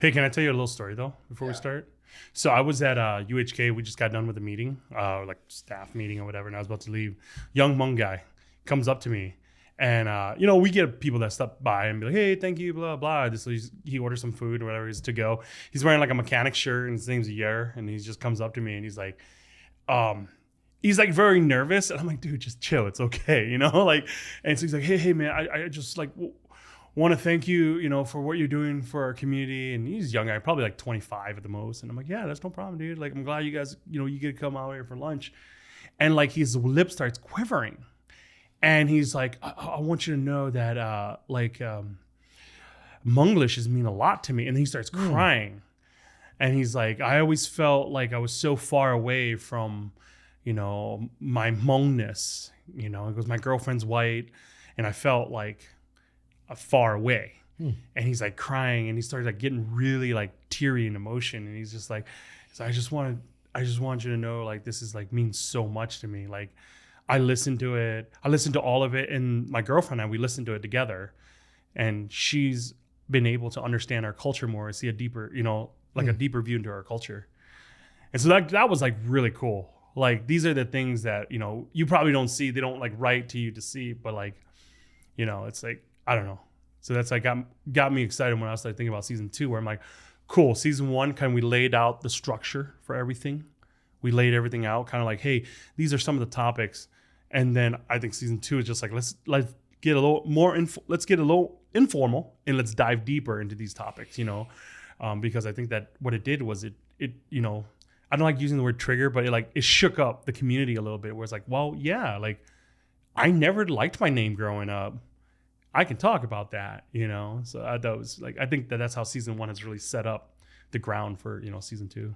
Hey, can I tell you a little story though before we start? So I was at UHK. We just got done with the meeting, like staff meeting or whatever, and I was about to leave. Young Hmong guy comes up to me, and we get people that stop by and be like, "Hey, thank you, blah blah." He orders some food or whatever. He's to go. He's wearing like a mechanic shirt, and his name's Yia, and he just comes up to me and he's like very nervous, and I'm like, "Dude, just chill. It's okay," like. And so he's like, "Hey, man, I just like." Want to thank you, for what you're doing for our community. And he's young guy, probably like 25 at the most. And I'm like, yeah, that's no problem, dude. Like, I'm glad you guys, you get to come out here for lunch. And like his lip starts quivering. And he's like, I want you to know that Hmonglish mean a lot to me. And he starts crying. And he's like, I always felt like I was so far away from, my Hmongness. He goes, my girlfriend's white. And I felt like far away. And he's like crying, and he started like getting really like teary in emotion, and he's just like, I just want you to know, like, this is like means so much to me. Like, I listened to all of it, and my girlfriend and I, we listened to it together, and she's been able to understand our culture more, see a deeper, a deeper view into our culture. And so that was like really cool. Like, these are the things that, you probably don't see, they don't like write to you to see, but like, it's like, I don't know. So that's like got me excited when I started thinking about season 2, where I'm like, cool, season 1, we laid out the structure for everything. We laid everything out, kind of like, hey, these are some of the topics. And then I think season 2 is just like, let's get a little more let's get a little informal, and let's dive deeper into these topics, because I think that what it did was it I don't like using the word trigger, but it shook up the community a little bit, where it's like, well, yeah, like, I never liked my name growing up. I can talk about that, So I thought it was like, I think that's how season 1 has really set up the ground for, season 2.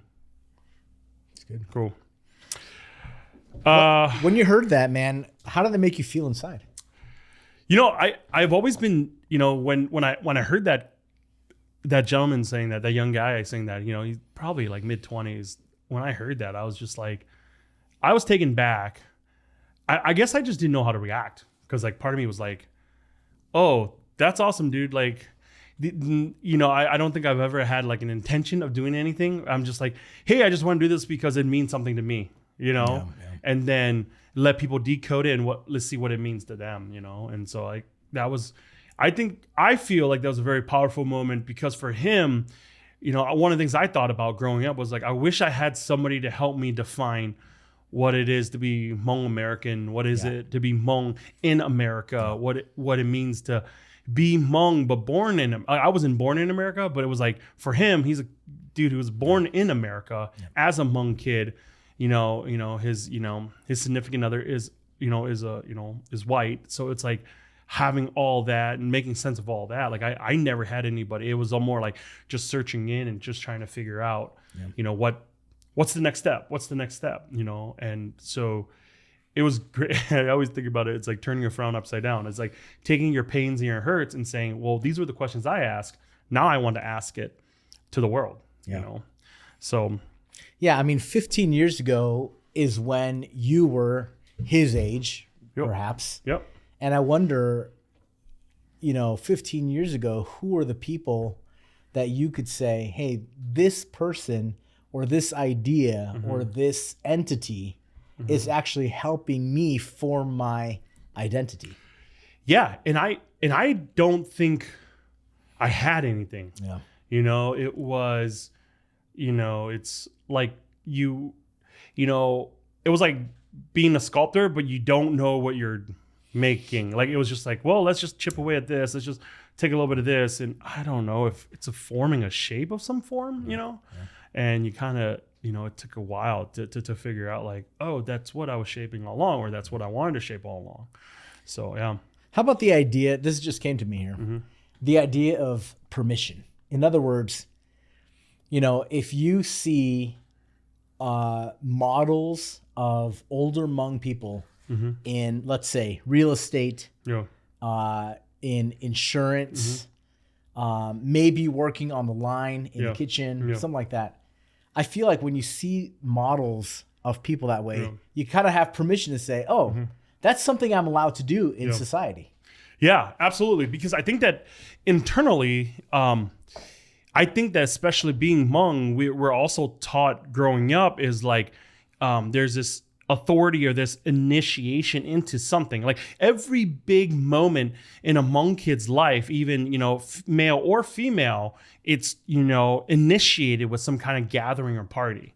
It's good. Cool. When you heard that, man, how did that make you feel inside? I've always been, when I heard that gentleman saying that young guy saying that, he's probably like mid-20s. When I heard that, I was just like, I was taken back. I guess I just didn't know how to react, because like part of me was like, oh, that's awesome, dude. Like, I don't think I've ever had like an intention of doing anything. I'm just like, hey, I just want to do this because it means something to me, Yeah. and then let people decode it, and let's see what it means to them, And so like I feel like that was a very powerful moment, because for him, one of the things I thought about growing up was like, I wish I had somebody to help me define what it is to be Hmong American, what is it to be Hmong in America, what it means to be Hmong but born in. I wasn't born in America, but it was like, for him, he's a dude who was born in America as a Hmong kid. His significant other is white, so it's like having all that and making sense of all that. Like, I never had anybody. It was all more like just searching in and just trying to figure out, what's the next step? What's the next step? And so it was great. I always think about it. It's like turning a frown upside down. It's like taking your pains and your hurts and saying, well, these were the questions I asked. Now I want to ask it to the world, So. Yeah. I mean, 15 years ago is when you were his age, perhaps. Yep. And I wonder, 15 years ago, who are the people that you could say, hey, this person or this idea or this entity is actually helping me form my identity. Yeah, and I don't think I had anything. Yeah. It was, it's like it was like being a sculptor, but you don't know what you're making. Like, it was just like, well, let's just chip away at this. Let's just take a little bit of this, and I don't know if it's forming a shape of some form, Yeah. And you kind of, it took a while to figure out like, oh, that's what I was shaping all along, or that's what I wanted to shape all along. So, yeah. How about the idea, this just came to me here, the idea of permission. In other words, if you see models of older Hmong people in, let's say, real estate, in insurance, maybe working on the line in the kitchen, something like that. I feel like when you see models of people that way, you kind of have permission to say, oh, that's something I'm allowed to do in society. Yeah, absolutely. Because I think that internally, I think that especially being Hmong, we're also taught growing up is like there's this authority or this initiation into something. Like every big moment in a Hmong kid's life, even, male or female, it's, initiated with some kind of gathering or party.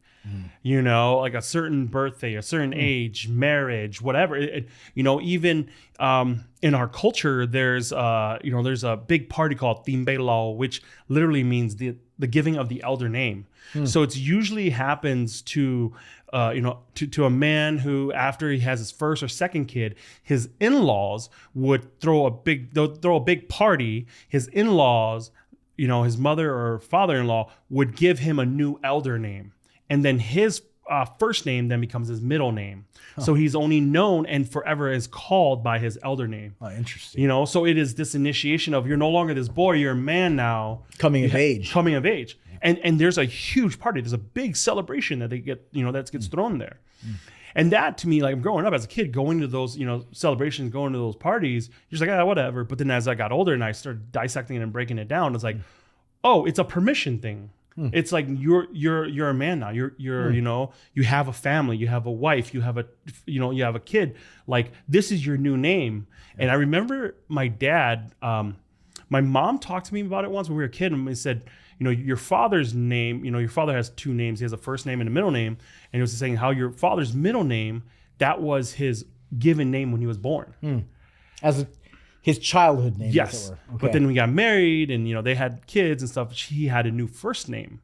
Like a certain birthday, a certain age, marriage, whatever. Even in our culture, there's a big party called Tim Bei Lao, which literally means the giving of the elder name. So it's usually happens to a man who, after he has his first or second kid, his in-laws would throw a big party. His in-laws, his mother or father-in-law would give him a new elder name. And then his first name then becomes his middle name. So he's only known and forever is called by his elder name. Oh, interesting. So it is this initiation of you're no longer this boy, you're a man now. Coming of age. Yeah. And there's a huge party. There's a big celebration that they get, that gets thrown there. And that to me, like growing up as a kid, going to those, celebrations, going to those parties, you're just like, whatever. But then as I got older and I started dissecting it and breaking it down, it's like, oh, it's a permission thing. It's like you're a man now. You're you have a family, you have a wife, you have a kid. Like this is your new name. And I remember my dad, my mom talked to me about it once when we were a kid, and he said, your father's name, your father has two names. He has a first name and a middle name. And he was saying how your father's middle name, that was his given name when he was born. His childhood name. Yes. Okay. But then we got married and, they had kids and stuff. He had a new first name.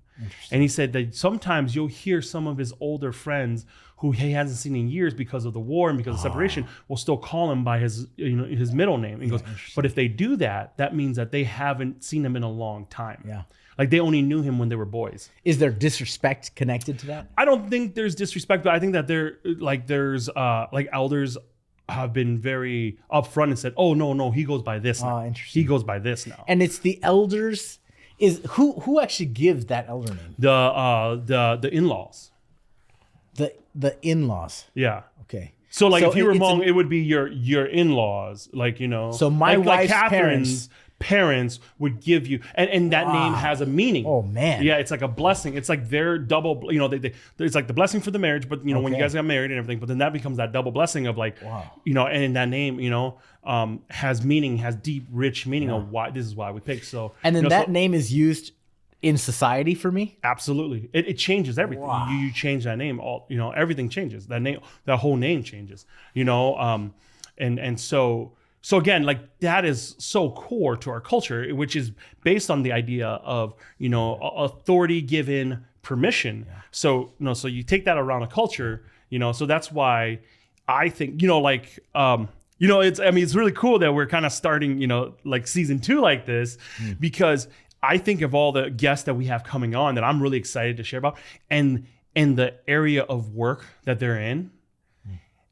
And he said that sometimes you'll hear some of his older friends who he hasn't seen in years because of the war and because of separation will still call him by his, his middle name. And he goes, but if they do that, that means that they haven't seen him in a long time. Yeah. Like they only knew him when they were boys. Is there disrespect connected to that? I don't think there's disrespect, but I think that there's elders have been very upfront and said, "Oh no, he goes by this now. Interesting. He goes by this now." And it's the elders. Is who actually gives that elder name? The in-laws. The in-laws. Yeah. Okay. So if you were Hmong, it would be your in-laws, So my wife's Catherine's parents would give you, and that name has a meaning. Oh man. Yeah, it's like a blessing. It's like their double. It's like the blessing for the marriage, but when you guys got married and everything, but then that becomes that double blessing of like, and that name, has meaning, has deep, rich meaning of why this is why we picked. So and then that name is used in society for me. Absolutely, it changes everything. Wow. You change that name, everything changes. That name, that whole name changes. And so again, like that is so core to our culture, which is based on the idea of, authority given permission. Yeah. So, so you take that around a culture, so that's why I think, it's really cool that we're kind of starting, like season 2 like this, because I think of all the guests that we have coming on that I'm really excited to share about and the area of work that they're in.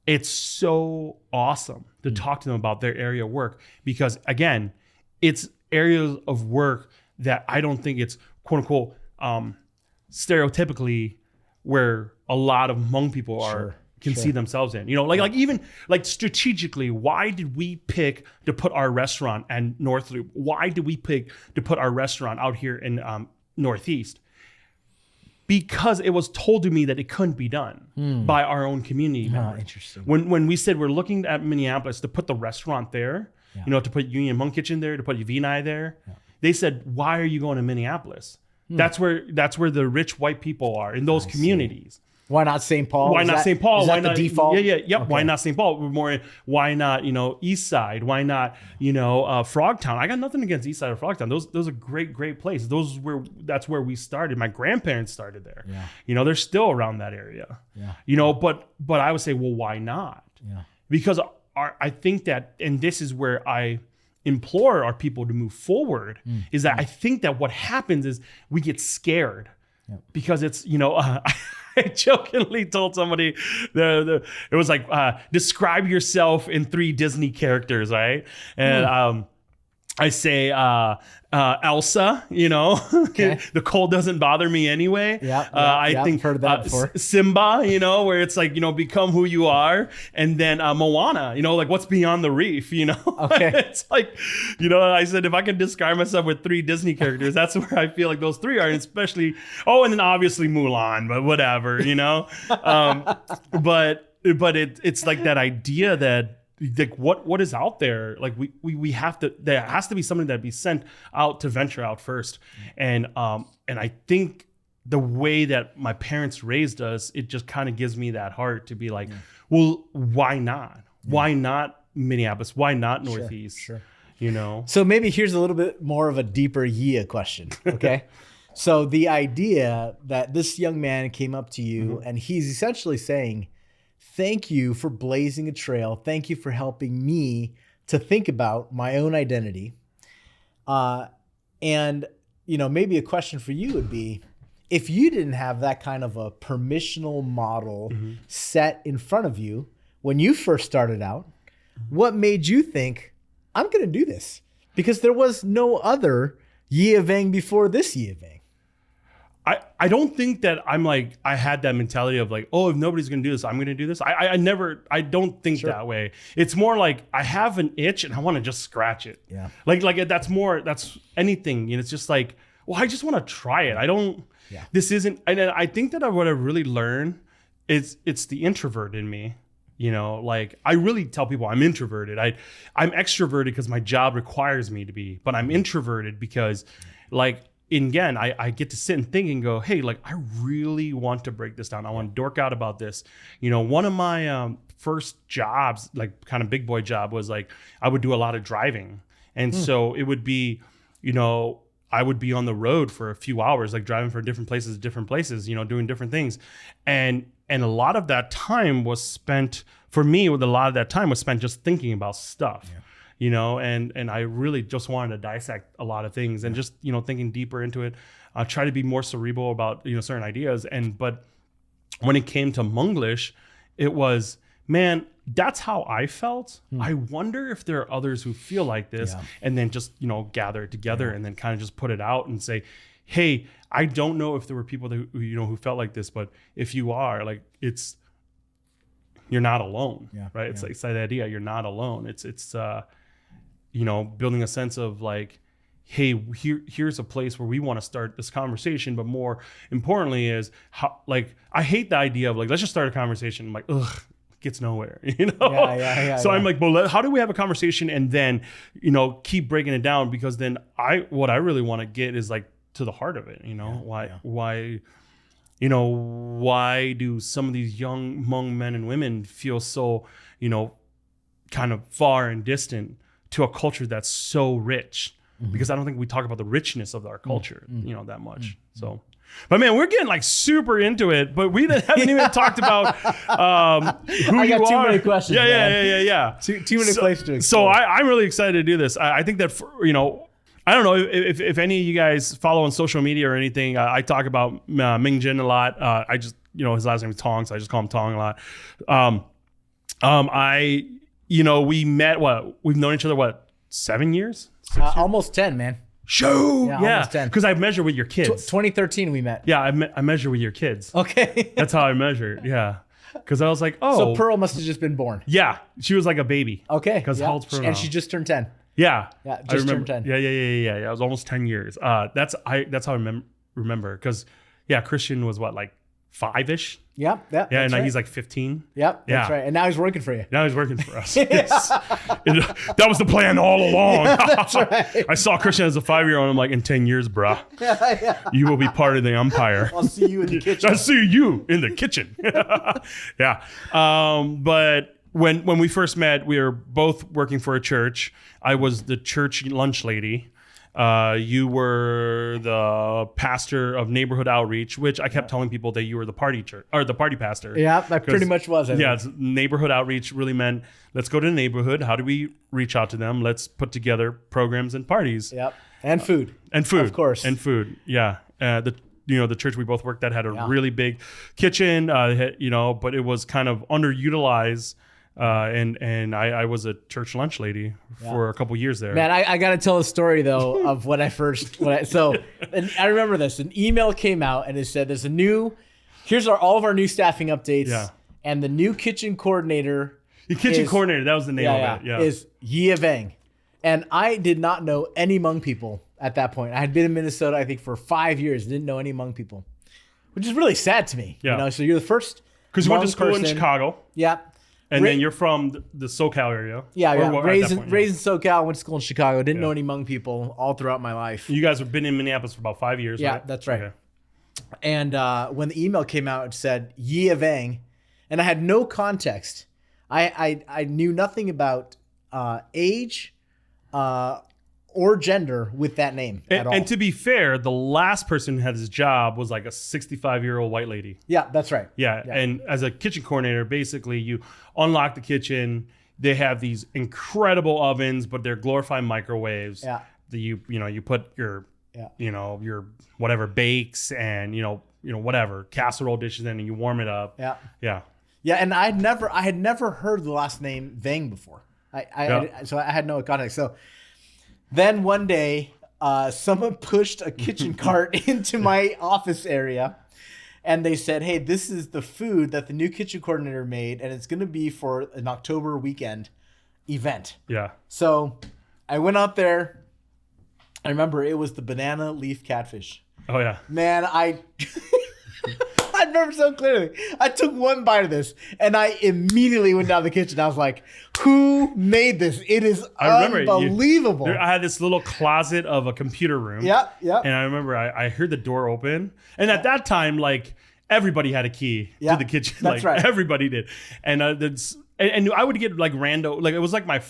It's so awesome to talk to them about their area of work because, again, it's areas of work that I don't think it's quote unquote stereotypically where a lot of Hmong people can see themselves in. Like even like strategically, why did we pick to put our restaurant at North Loop? Why did we pick to put our restaurant out here in Northeast? Because it was told to me that it couldn't be done by our own community members. Interesting. When we said we're looking at Minneapolis to put the restaurant there, to put Union Hmong Kitchen there, to put Vinai there, they said, "Why are you going to Minneapolis? That's where the rich white people are in those communities." Why not St. Paul? Why not St. Paul? Why not the default? Yeah. Okay. Why not St. Paul? Why not, East Side? Why not, Frogtown? I got nothing against East Side or Frogtown. Those are great places. That's where we started. My grandparents started there. Yeah. They're still around that area. Yeah. But I would say, well, why not? Yeah. Because I think that, and this is where I implore our people to move forward, is that I think that what happens is we get scared because it's, I jokingly told somebody it was like describe yourself in 3 Disney characters, right? And I say Elsa, okay. The cold doesn't bother me anyway. I think I've heard that before. Simba, where it's like, become who you are. And then Moana, like what's beyond the reef, Okay. It's like, I said, if I can describe myself with 3 Disney characters, that's where I feel like those 3 are, and especially, and then obviously Mulan, but whatever, but it's like that idea that, like what is out there, like we have to, there has to be something that be sent out to venture out first. And I think the way that my parents raised us, it just kind of gives me that heart to be like, well, why not Minneapolis, why not Northeast? Sure. So maybe here's a little bit more of a deeper Yia question. Okay. So the idea that this young man came up to you and he's essentially saying, thank you for blazing a trail. Thank you for helping me to think about my own identity. And, maybe a question for you would be, if you didn't have that kind of a permissional model set in front of you when you first started out, what made you think, I'm going to do this? Because there was no other Yia Vang before this Yia Vang. I don't think that I had that mentality of like, if nobody's going to do this, I'm going to do this. I don't think that way. It's more like I have an itch and I want to just scratch it. Yeah. Like that's anything. It's just like, I just want to try it. This isn't, and I think that what I really learned is it's the introvert in me. Like I really tell people I'm introverted. I'm extroverted because my job requires me to be, but I'm introverted because again, I get to sit and think and go, hey, like I really want to break this down. I want to dork out about this. One of my first jobs, like kind of big boy job, was like I would do a lot of driving. And so it would be, I would be on the road for a few hours, like driving from different places, doing different things. And a lot of that time was spent, for me, just thinking about stuff. Yeah. And I really just wanted to dissect a lot of things and just, thinking deeper into it, try to be more cerebral about, certain ideas. But when it came to Hmonglish, it was, man, that's how I felt. I wonder if there are others who feel like this, and then just, gather it together and then kind of just put it out and say, hey, I don't know if there were people that, who felt like this, but if you are, like, you're not alone, right? It's like that idea, you're not alone. It's building a sense of like, hey, here's a place where we want to start this conversation. But more importantly is how, like, I hate the idea of like, let's just start a conversation. I'm like, ugh, gets nowhere, So I'm like, well, how do we have a conversation and then, keep breaking it down? Because then what I really want to get is like to the heart of it, why do some of these young Hmong men and women feel so, kind of far and distant to a culture that's so rich? Because I don't think we talk about the richness of our culture, that much. So, but man, we're getting like super into it, but we haven't even talked about who I you got too are. many questions. Yeah. Too many places to explore. So I'm really excited to do this. I think that, I don't know if any of you guys follow on social media or anything. I talk about Ming-Jinn a lot. I just, his last name is Tong, so I just call him Tong a lot. We met, we've known each other, 7 years? 6 years? Almost 10, man. Shoo! Yeah, Yeah, almost 10. because I measure with your kids. 2013 we met. Yeah, I measure with your kids. Okay. That's how I measure. Yeah. Because I was like, So Pearl must have just been born. Yeah, she was like a baby. Okay. Because how old's Pearl now? And she just turned 10. Yeah. Yeah, just turned 10. Yeah. It was almost 10 years. That's how I remember. Because, Christian was what, like 5-ish? Yep. Yeah, and now right. he's like 15. Yep, that's right. And now he's working for you. Now he's working for us. That was the plan all along. That's right. I saw Christian as a 5-year-old. I'm like, in 10 years, bruh, you will be part of the empire. I'll see you in the kitchen. I'll see you in the kitchen. Yeah. But when we first met, we were both working for a church. I was the church lunch lady. You were the pastor of neighborhood outreach, which I kept telling people that you were the party church or the party pastor. Yeah, that pretty much was it. Yeah, neighborhood outreach really meant let's go to the neighborhood. How do we reach out to them? Let's put together programs and parties. Yep, and food. Of course. And food. Yeah. The church we both worked at had a really big kitchen. But it was kind of underutilized. And I was a church lunch lady for a couple years there. Man, I got to tell a story though of when I first, and I remember this, an email came out and it said, here's all of our new staffing updates. Yeah. And the new kitchen coordinator. The kitchen coordinator, that was the name of it. Yeah. Is Yia Vang. And I did not know any Hmong people at that point. I had been in Minnesota, I think, for 5 years. Didn't know any Hmong people, which is really sad to me. Yeah. You know, so you're the first. Because you went to school in Chicago. Yeah. And then you're from the SoCal area. Yeah. Raised in SoCal, went to school in Chicago. Didn't know any Hmong people all throughout my life. You guys have been in Minneapolis for about 5 years, yeah, right? Yeah, that's right. Okay. And when the email came out, it said Yia Vang, and I had no context. I knew nothing about age or gender with that name at all. And to be fair, the last person who had this job was like a 65-year-old white lady. Yeah, that's right. Yeah. And as a kitchen coordinator, basically you unlock the kitchen. They have these incredible ovens, but they're glorified microwaves. Yeah. You put your your whatever bakes and whatever casserole dishes in, and you warm it up. Yeah. Yeah. Yeah, and I had never heard the last name Vang before. So I had no context. So then one day, someone pushed a kitchen cart into my office area, and they said, "Hey, this is the food that the new kitchen coordinator made, and it's going to be for an October weekend event." Yeah. So I went out there. I remember it was the banana leaf catfish. Oh yeah. Man, I remember so clearly. I took one bite of this and I immediately went down the kitchen. I was like, who made this? It is unbelievable. I had this little closet of a computer room. Yeah. And I remember I heard the door open. And at that time, like, everybody had a key to the kitchen. That's like, right. Everybody did. And and I would get like rando, like it was like my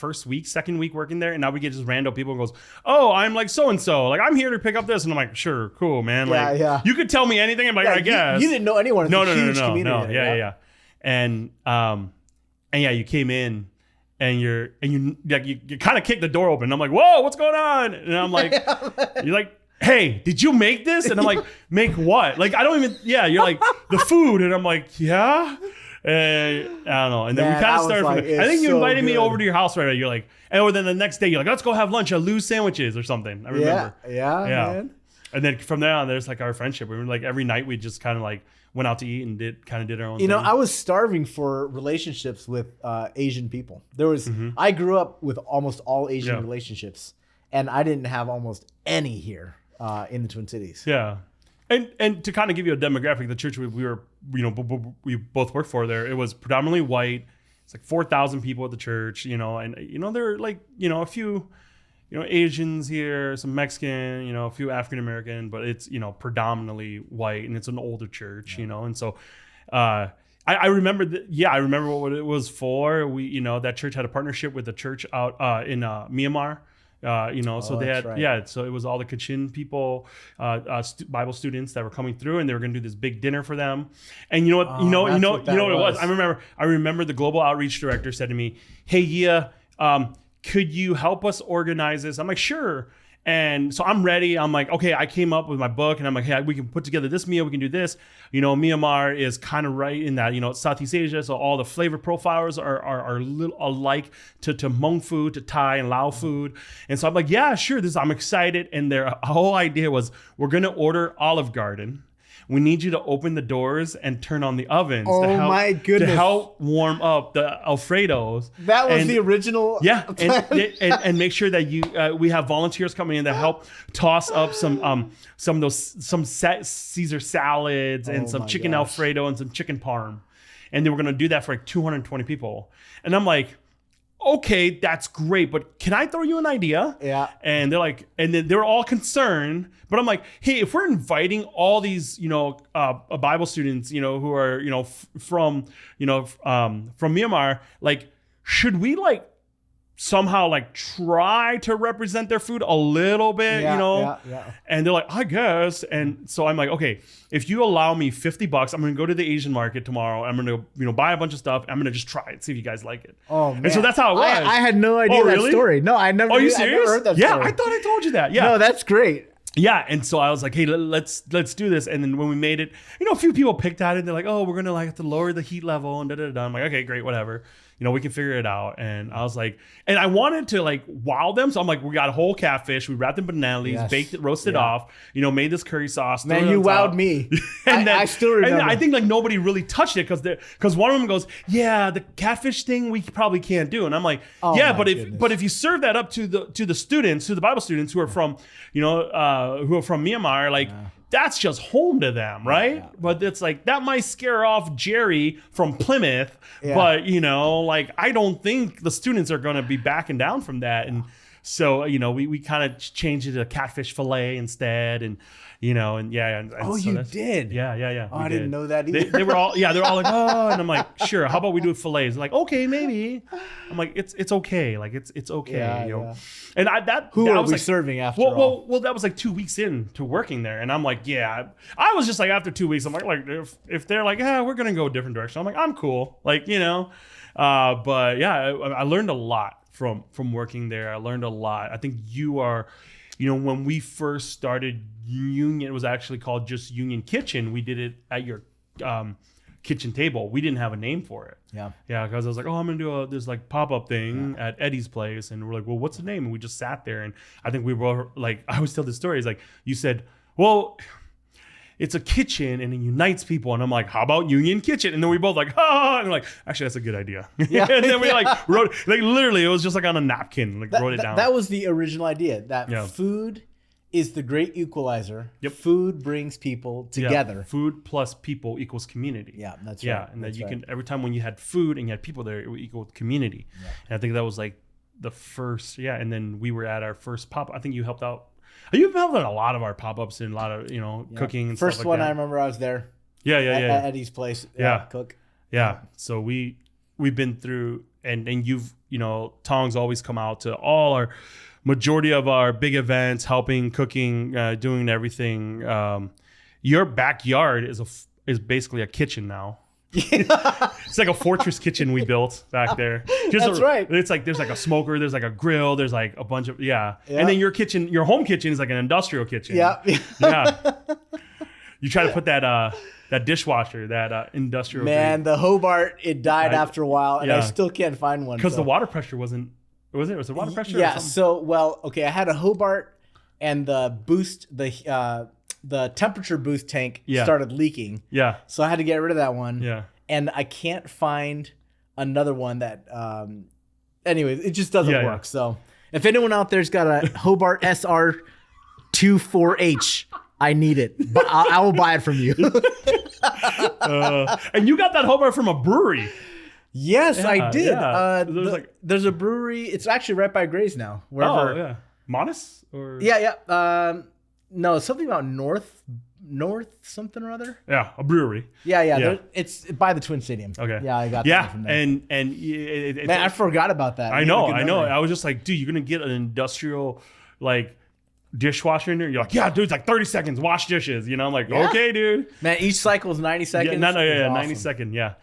second week working there, and I would get just rando people who goes, "Oh, I'm like so and so, like I'm here to pick up this," and I'm like, "Sure, cool, man." Like, you could tell me anything. I'm like, I guess you didn't know anyone. It's a huge community. No, yeah. And you came in, and you kind of kicked the door open. I'm like, "Whoa, what's going on?" And I'm like, "You're like, hey, did you make this?" And I'm like, "Make what?" Like I don't even. Yeah, you're like the food, and I'm like, "Yeah." I don't know. And then we kind of started from I think you invited me over to your house right away. You're like, and then the next day you're like, let's go have lunch at Lou's Sandwiches or something. I remember. Yeah, man. And then from there on, there's like our friendship. We were like every night we just kind of like went out to eat and did our own thing. I was starving for relationships with Asian people. There was I grew up with almost all Asian relationships, and I didn't have almost any here in the Twin Cities. Yeah. And to kind of give you a demographic, the church we both worked for there, it was predominantly white. It's like 4,000 people at the church, and there are like, a few, Asians here, some Mexican, a few African American, but it's, predominantly white, and it's an older church, and so I remember I remember what it was for. We, that church had a partnership with the church out in Myanmar. So they had, so it was all the Kachin people, Bible students that were coming through, and they were going to do this big dinner for them. And you know what it was? I remember the global outreach director said to me, "Hey, Yia, could you help us organize this?" I'm like, "Sure." And so I'm ready. I'm like, okay, I came up with my book, and I'm like, hey, we can put together this meal. We can do this. Myanmar is kind of right in that, it's Southeast Asia. So all the flavor profiles are a little alike to Hmong food, to Thai and Lao food. And so I'm like, yeah, sure. I'm excited. And their whole idea was, we're going to order Olive Garden. We need you to open the doors and turn on the ovens my goodness. to help warm up the Alfredos. That was the original. Yeah, and make sure that we have volunteers coming in to help toss up some Caesar salads and some chicken Alfredo and some chicken parm, and then we're gonna do that for like 220 people. And I'm like, okay, that's great, but can I throw you an idea? Yeah. And they're like, and then they're all concerned, but I'm like, hey, if we're inviting all these, Bible students, who are, from Myanmar, like, should we like somehow like try to represent their food a little bit, Yeah. And they're like, I guess. And so I'm like, okay, if you allow me $50, I'm going to go to the Asian market tomorrow. I'm going to, buy a bunch of stuff. I'm going to just try it, see if you guys like it. Oh, man. And so that's how it was. I had no idea that story. No, I never. Are you serious? I never heard that yeah, story. I thought I told you that. Yeah. No, that's great. Yeah, and so I was like, hey, let's do this. And then when we made it, a few people picked at it. They're like, oh, we're gonna like have to lower the heat level and da da da. I'm like, okay, great, whatever. we can figure it out. And I was like, and I wanted to like wow them. So I'm like, we got a whole catfish. We wrapped it in banana leaves, baked it, roasted off, made this curry sauce. Man, you wowed me. And I still remember. And I think like nobody really touched it because one of them goes, yeah, the catfish thing we probably can't do. And I'm like, but if you serve that up to the students, to the Bible students who are from, who are from Myanmar, like, that's just home to them, right? Yeah. But it's like, that might scare off Jerry from Plymouth, but, like, I don't think the students are going to be backing down from that. And so, we kind of changed it to catfish fillet instead. And, and oh, so you did? Yeah. Oh, I didn't know that either. They were all like, oh, and I'm like, sure. How about we do it fillets? Like, okay, maybe. I'm like, it's okay. Like, it's okay. Yeah. And who are we like, serving after all? Well, that was like 2 weeks into working there, and I'm like, yeah. I was just like, after 2 weeks, I'm like if they're like, we're gonna go a different direction, I'm like, I'm cool. Like, but yeah, I learned a lot from working there. I learned a lot. I think you are. When we first started Union, it was actually called just Union Kitchen. We did it at your kitchen table. We didn't have a name for it. Yeah, because I was like, I'm gonna do this like pop-up thing at Eddie's place, and we're like, well, what's the name? And we just sat there, and I think we were like, I always tell this story. It's like, you said, well, it's a kitchen and it unites people, and I'm like, how about Union Kitchen? And then we both like, and we're like, actually, that's a good idea. Yeah. And then we like wrote, like, literally, it was just like on a napkin, like wrote it down. That was the original idea. That food is the great equalizer. Yep. Food brings people together. Yeah. Food plus people equals community. Yeah, that's right. Yeah, and that you can, every time when you had food and you had people there, it would equal community. Yeah. And I think that was like the first, and then we were at our first pop. I think you helped out. You've helped out a lot of our pop-ups and a lot of, cooking and first stuff like one that. I remember I was there. Yeah. At Eddie's place. Cook. Yeah. So we've been through, and you've, Tong's always come out to all our majority of our big events, helping, cooking, doing everything. Your backyard is basically a kitchen now. It's like a fortress kitchen we built back there. That's right. It's like there's like a smoker, there's like a grill, there's like a bunch of and then your home kitchen is like an industrial kitchen. Yeah. You try to put that dishwasher, that industrial. Man, the Hobart, it died after a while, and I still can't find one because the water pressure wasn't. Was it water pressure? Yeah. So I had a Hobart, and the boost the temperature boost tank started leaking. Yeah. So I had to get rid of that one. Yeah. And I can't find another one that, anyways, it just doesn't work. Yeah. So if anyone out there's got a Hobart SR24H, I need it. But I will buy it from you. And you got that Hobart from a brewery. Yes, I did. Yeah. There's a brewery. It's actually right by Gray's now. Wherever. Oh, yeah. Monis? Or? Yeah. No, something about North something or other. Yeah, a brewery. Yeah. It's by the Twin Stadium. Okay. Yeah, I got that from there. And man, I forgot about that. I know. I was just like, dude, you're gonna get an industrial like dishwasher in there. You're like, yeah, dude, it's like 30 seconds, wash dishes. I'm like, okay, dude. Man, each cycle is 90 seconds. Yeah, awesome. 90 second. Yeah.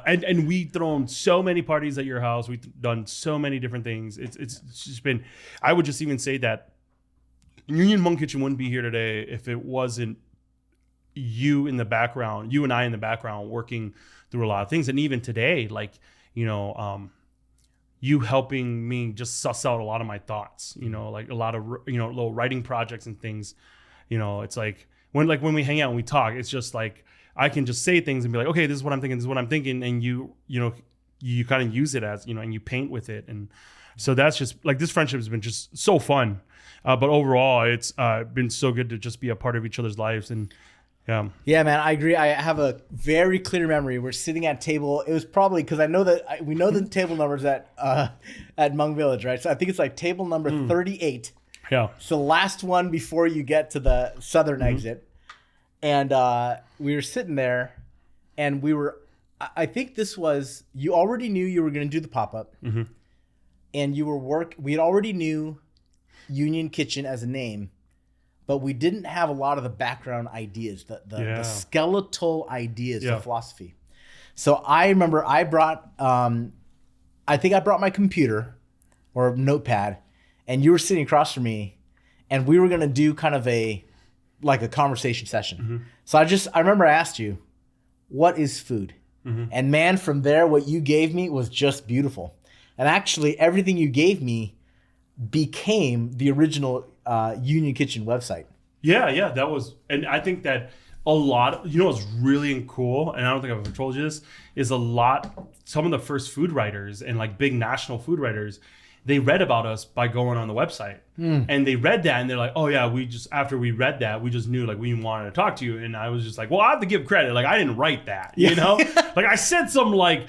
And we thrown so many parties at your house. We've done so many different things. It's just been. I would just even say that Union Hmong Kitchen wouldn't be here today if it wasn't you in the background, you and I in the background working through a lot of things. And even today, like, you helping me just suss out a lot of my thoughts, like a lot of, little writing projects and things. It's like when we hang out and we talk, it's just like, I can just say things and be like, okay, this is what I'm thinking. And you kind of use it as, and you paint with it. And so that's just like, this friendship has been just so fun. But overall, it's been so good to just be a part of each other's lives. And yeah, man, I agree. I have a very clear memory. We're sitting at table. It was probably because I know that we know the table numbers at Hmong Village, right? So I think it's like table number 38. Yeah, it's the last one before you get to the southern exit. And we were sitting there, and we were. I think this was you already knew you were going to do the pop up, and you were we already knew Union Kitchen as a name, but we didn't have a lot of the background ideas, the skeletal ideas of philosophy. So I remember I brought, I think I brought my computer or notepad, and you were sitting across from me, and we were going to do kind of a conversation session. So I remember I asked you, what is food? And man, from there, what you gave me was just beautiful. And actually, everything you gave me became the original Union Kitchen website. Yeah, that was, and I think that a lot, what's really cool, and I don't think I've ever told you this, is some of the first food writers and like big national food writers, they read about us by going on the website. And they read that and they're like, oh yeah, after we read that, we just knew like we wanted to talk to you. And I was just like, well, I have to give credit. Like I didn't write that, like I said some like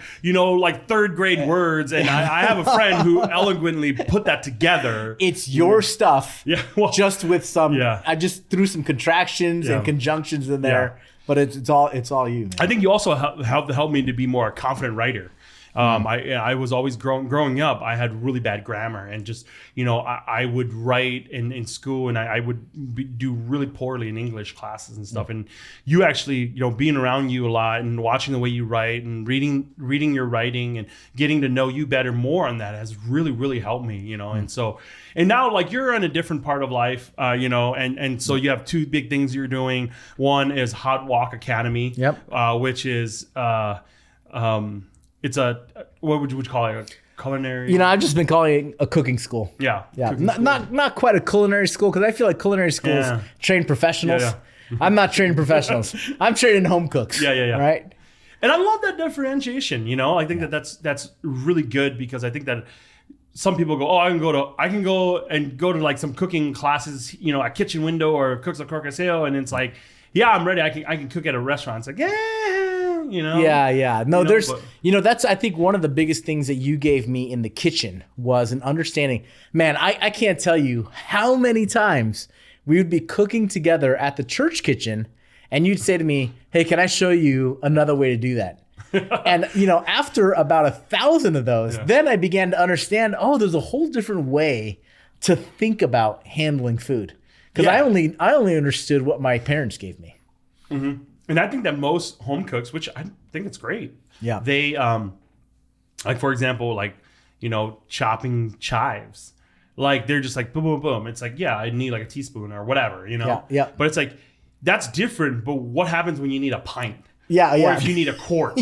third grade words, and I have a friend who eloquently put that together. It's your stuff. Yeah. Well, just with some, I just threw some contractions and conjunctions in there, but it's all you, man. I think you also helped me to be more a confident writer. I was always growing up, I had really bad grammar, and just, I would write in school, and I would do really poorly in English classes and stuff. And you actually, being around you a lot and watching the way you write and reading your writing and getting to know you better more on that has really, really helped me, and now like you're in a different part of life, and so you have two big things you're doing. One is Hot Walk Academy, which is, it's what would you call it? A culinary? I've just been calling it a cooking school. Yeah. Not quite a culinary school, because I feel like culinary schools train professionals. I'm not training professionals. I'm training home cooks. Yeah. Right. And I love that differentiation. I think that's really good, because I think that some people go, oh, I can go to like some cooking classes, a kitchen window or Cooks of Corcaseo, and it's like, yeah, I'm ready. I can cook at a restaurant. It's like, Yeah. No, that's, I think, one of the biggest things that you gave me in the kitchen was an understanding. Man, I can't tell you how many times we would be cooking together at the church kitchen, and you'd say to me, hey, can I show you another way to do that? And, after about 1,000 of those, then I began to understand, there's a whole different way to think about handling food. Because I only understood what my parents gave me. Mm-hmm. And I think that most home cooks, which I think it's great. Yeah. They, like, for example, like, chopping chives. Like, they're just like, boom, boom, boom. It's like, yeah, I need like a teaspoon or whatever, Yeah. But it's like, that's different. But what happens when you need a pint? Yeah. Or if you need a quart?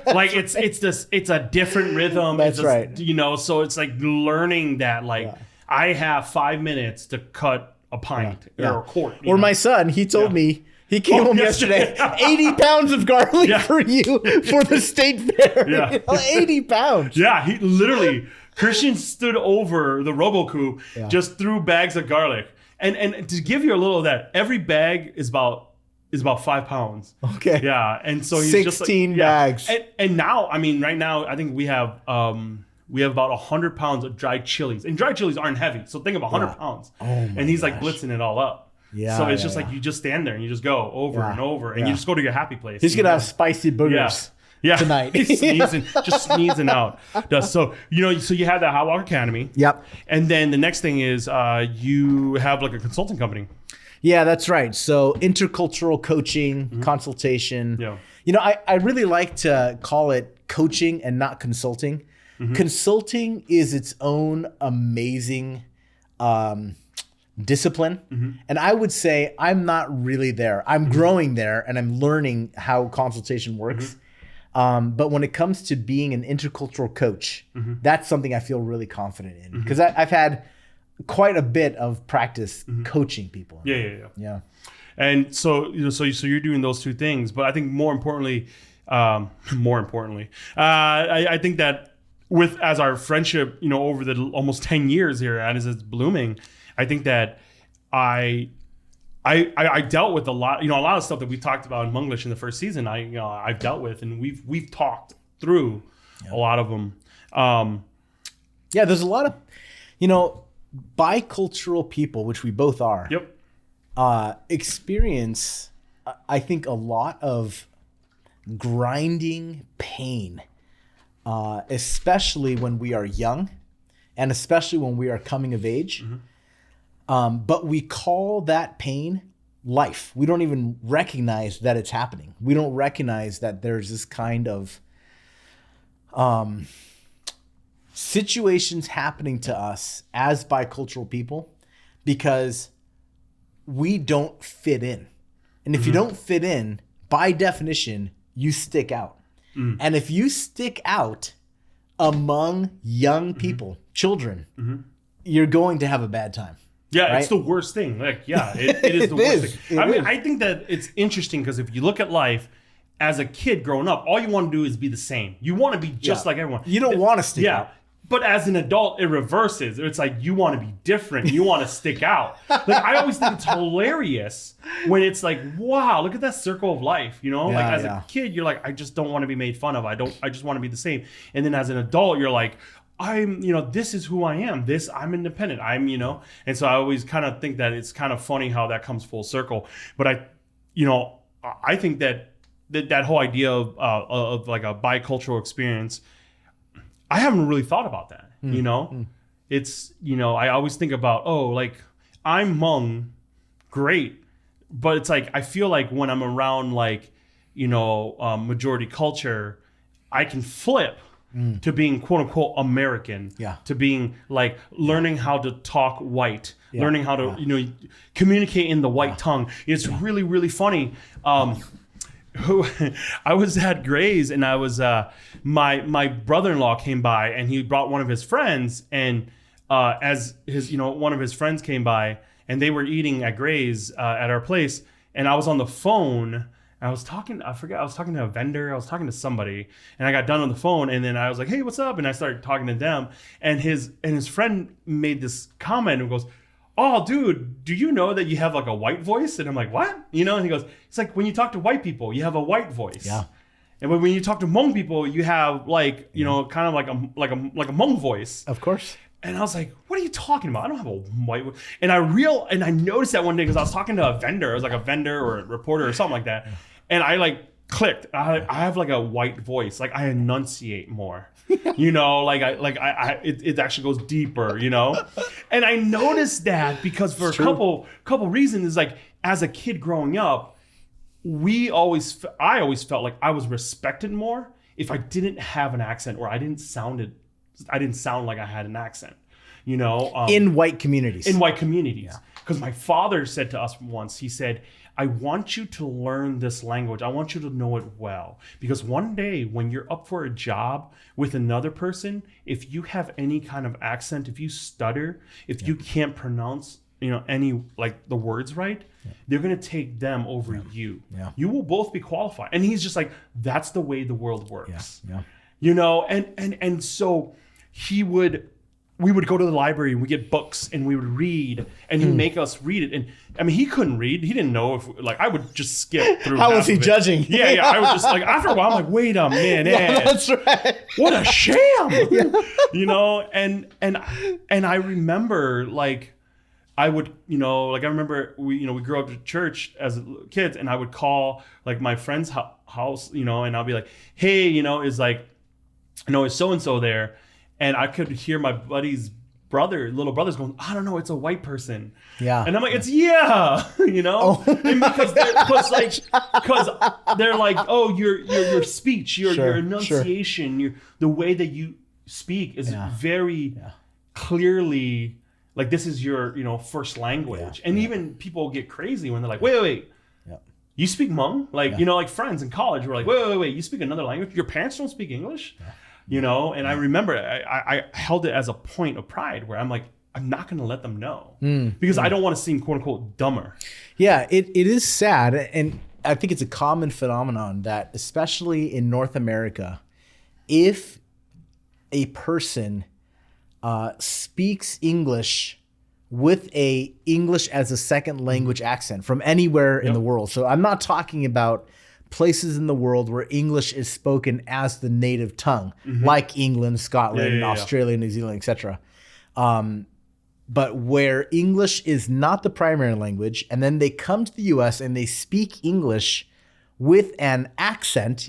Like, it's a different rhythm. That's right. So it's like learning that, like, I have 5 minutes to cut a pint or a quart. Or my son, he told me, he came home yesterday, 80 pounds of garlic for you for the state fair. Yeah. 80 pounds. Yeah, he literally, Christian stood over the RoboCoupe, just threw bags of garlic. And to give you a little of that, every bag is about 5 pounds. Okay. Yeah. And so he's 16 just like, bags. And now, I mean, right now, I think we have about 100 pounds of dried chilies. And dried chilies aren't heavy. So think of 100 pounds. Oh my And he's gosh. like blitzing it all up. Yeah. So it's just like you just stand there and you just go over and over and you just go to your happy place. He's going to have spicy burgers tonight. He's sneezing out. So, so you have the Hot Walk Academy. Yep. And then the next thing is you have like a consulting company. Yeah, that's right. So intercultural coaching, consultation. Yeah. I really like to call it coaching and not consulting. Mm-hmm. Consulting is its own amazing discipline. Mm-hmm. And I would say I'm not really there. I'm growing there and I'm learning how consultation works. Mm-hmm. But when it comes to being an intercultural coach, that's something I feel really confident in because I've had quite a bit of practice coaching people. Yeah. And so, so you're doing those two things, but I think more importantly, I think that as our friendship, over the almost 10 years here, and as it's blooming, I think that I dealt with a lot of stuff that we talked about in Hmonglish in the first season. I've dealt with, and we've talked through a lot of them. There's a lot of, bicultural people, which we both are. Yep. Experience, I think, a lot of grinding pain, especially when we are young, and especially when we are coming of age. But we call that pain life. We don't even recognize that it's happening. We don't recognize that there's this kind of situations happening to us as bicultural people because we don't fit in. And if you don't fit in, by definition, you stick out. And if you stick out among young people, children, you're going to have a bad time. Yeah, right? It's the worst thing. Like, yeah, it is the worst thing. I think that it's interesting because if you look at life as a kid growing up, all you want to do is be the same. You want to be just like everyone. You don't want to stick out. But as an adult, it reverses. It's like you want to be different. You want to stick out. Like I always think it's hilarious when it's like, wow, look at that circle of life. You know, like as a kid, you're like, I just don't want to be made fun of. I just want to be the same. And then as an adult, you're like, this is who I am. I'm independent. And so I always kind of think that it's kind of funny how that comes full circle. But I think that whole idea of like a bicultural experience, I haven't really thought about that. It's, I always think about, like I'm Hmong, great. But it's like, I feel like when I'm around like, majority culture, I can flip to being quote unquote American, to being like learning how to talk white, learning how to, communicate in the white tongue. It's really, really funny. I was at Gray's and I was my brother-in-law came by and he brought one of his friends, and as his one of his friends came by and they were eating at Gray's at our place, and I was on the phone. I was talking to a vendor, I was talking to somebody, and I got done on the phone, and then I was like, hey, what's up? And I started talking to them, and his friend made this comment and goes, oh, dude, do you know that you have like a white voice? And I'm like, what? And he goes, it's like when you talk to white people, you have a white voice. Yeah. And when you talk to Hmong people, you have like, kind of like a Hmong voice. Of course. And I was like, what are you talking about? I don't have a white voice. And I noticed that one day because I was talking to a vendor. It was like a vendor or a reporter or something like that. And I like clicked. I have like a white voice. Like I enunciate more. It actually goes deeper, And I noticed that because for a couple reasons, is like as a kid growing up, I always felt like I was respected more if I didn't have an accent or I didn't sound like I had an accent, in white communities. Because my father said to us once, he said, I want you to learn this language. I want you to know it well. Because one day when you're up for a job with another person, if you have any kind of accent, if you stutter, if you can't pronounce, any like the words right, they're going to take them over you. Yeah. You will both be qualified. And he's just like, that's the way the world works. And so we would go to the library and we get books and we would read, and he'd make us read it. And I mean, he couldn't read. He didn't know if I would just skip through. How was he judging? Yeah. I was just like, after a while, I'm like, wait a minute. Yeah, that's right. What a sham. And I remember like, I would, I remember we grew up to church as kids, and I would call like my friend's house, and I'll be like, hey, is like, is so-and-so there? And I could hear my buddy's little brothers going, I don't know, it's a white person. Yeah. And I'm like, it's and because they're like, oh, your speech, your enunciation, the way that you speak is very clearly like this is your first language. And even people get crazy when they're like, wait. You speak Hmong? Like, like friends in college were like, wait, you speak another language? Your parents don't speak English? And I remember I held it as a point of pride where I'm like, I'm not going to let them know because I don't want to seem quote unquote dumber. Yeah, it is sad. And I think it's a common phenomenon that especially in North America, if a person speaks English with a English as a second language accent from anywhere in the world. So I'm not talking about places in the world where English is spoken as the native tongue, like England, Scotland, Australia, New Zealand, etc. But where English is not the primary language, and then they come to the U.S. and they speak English with an accent,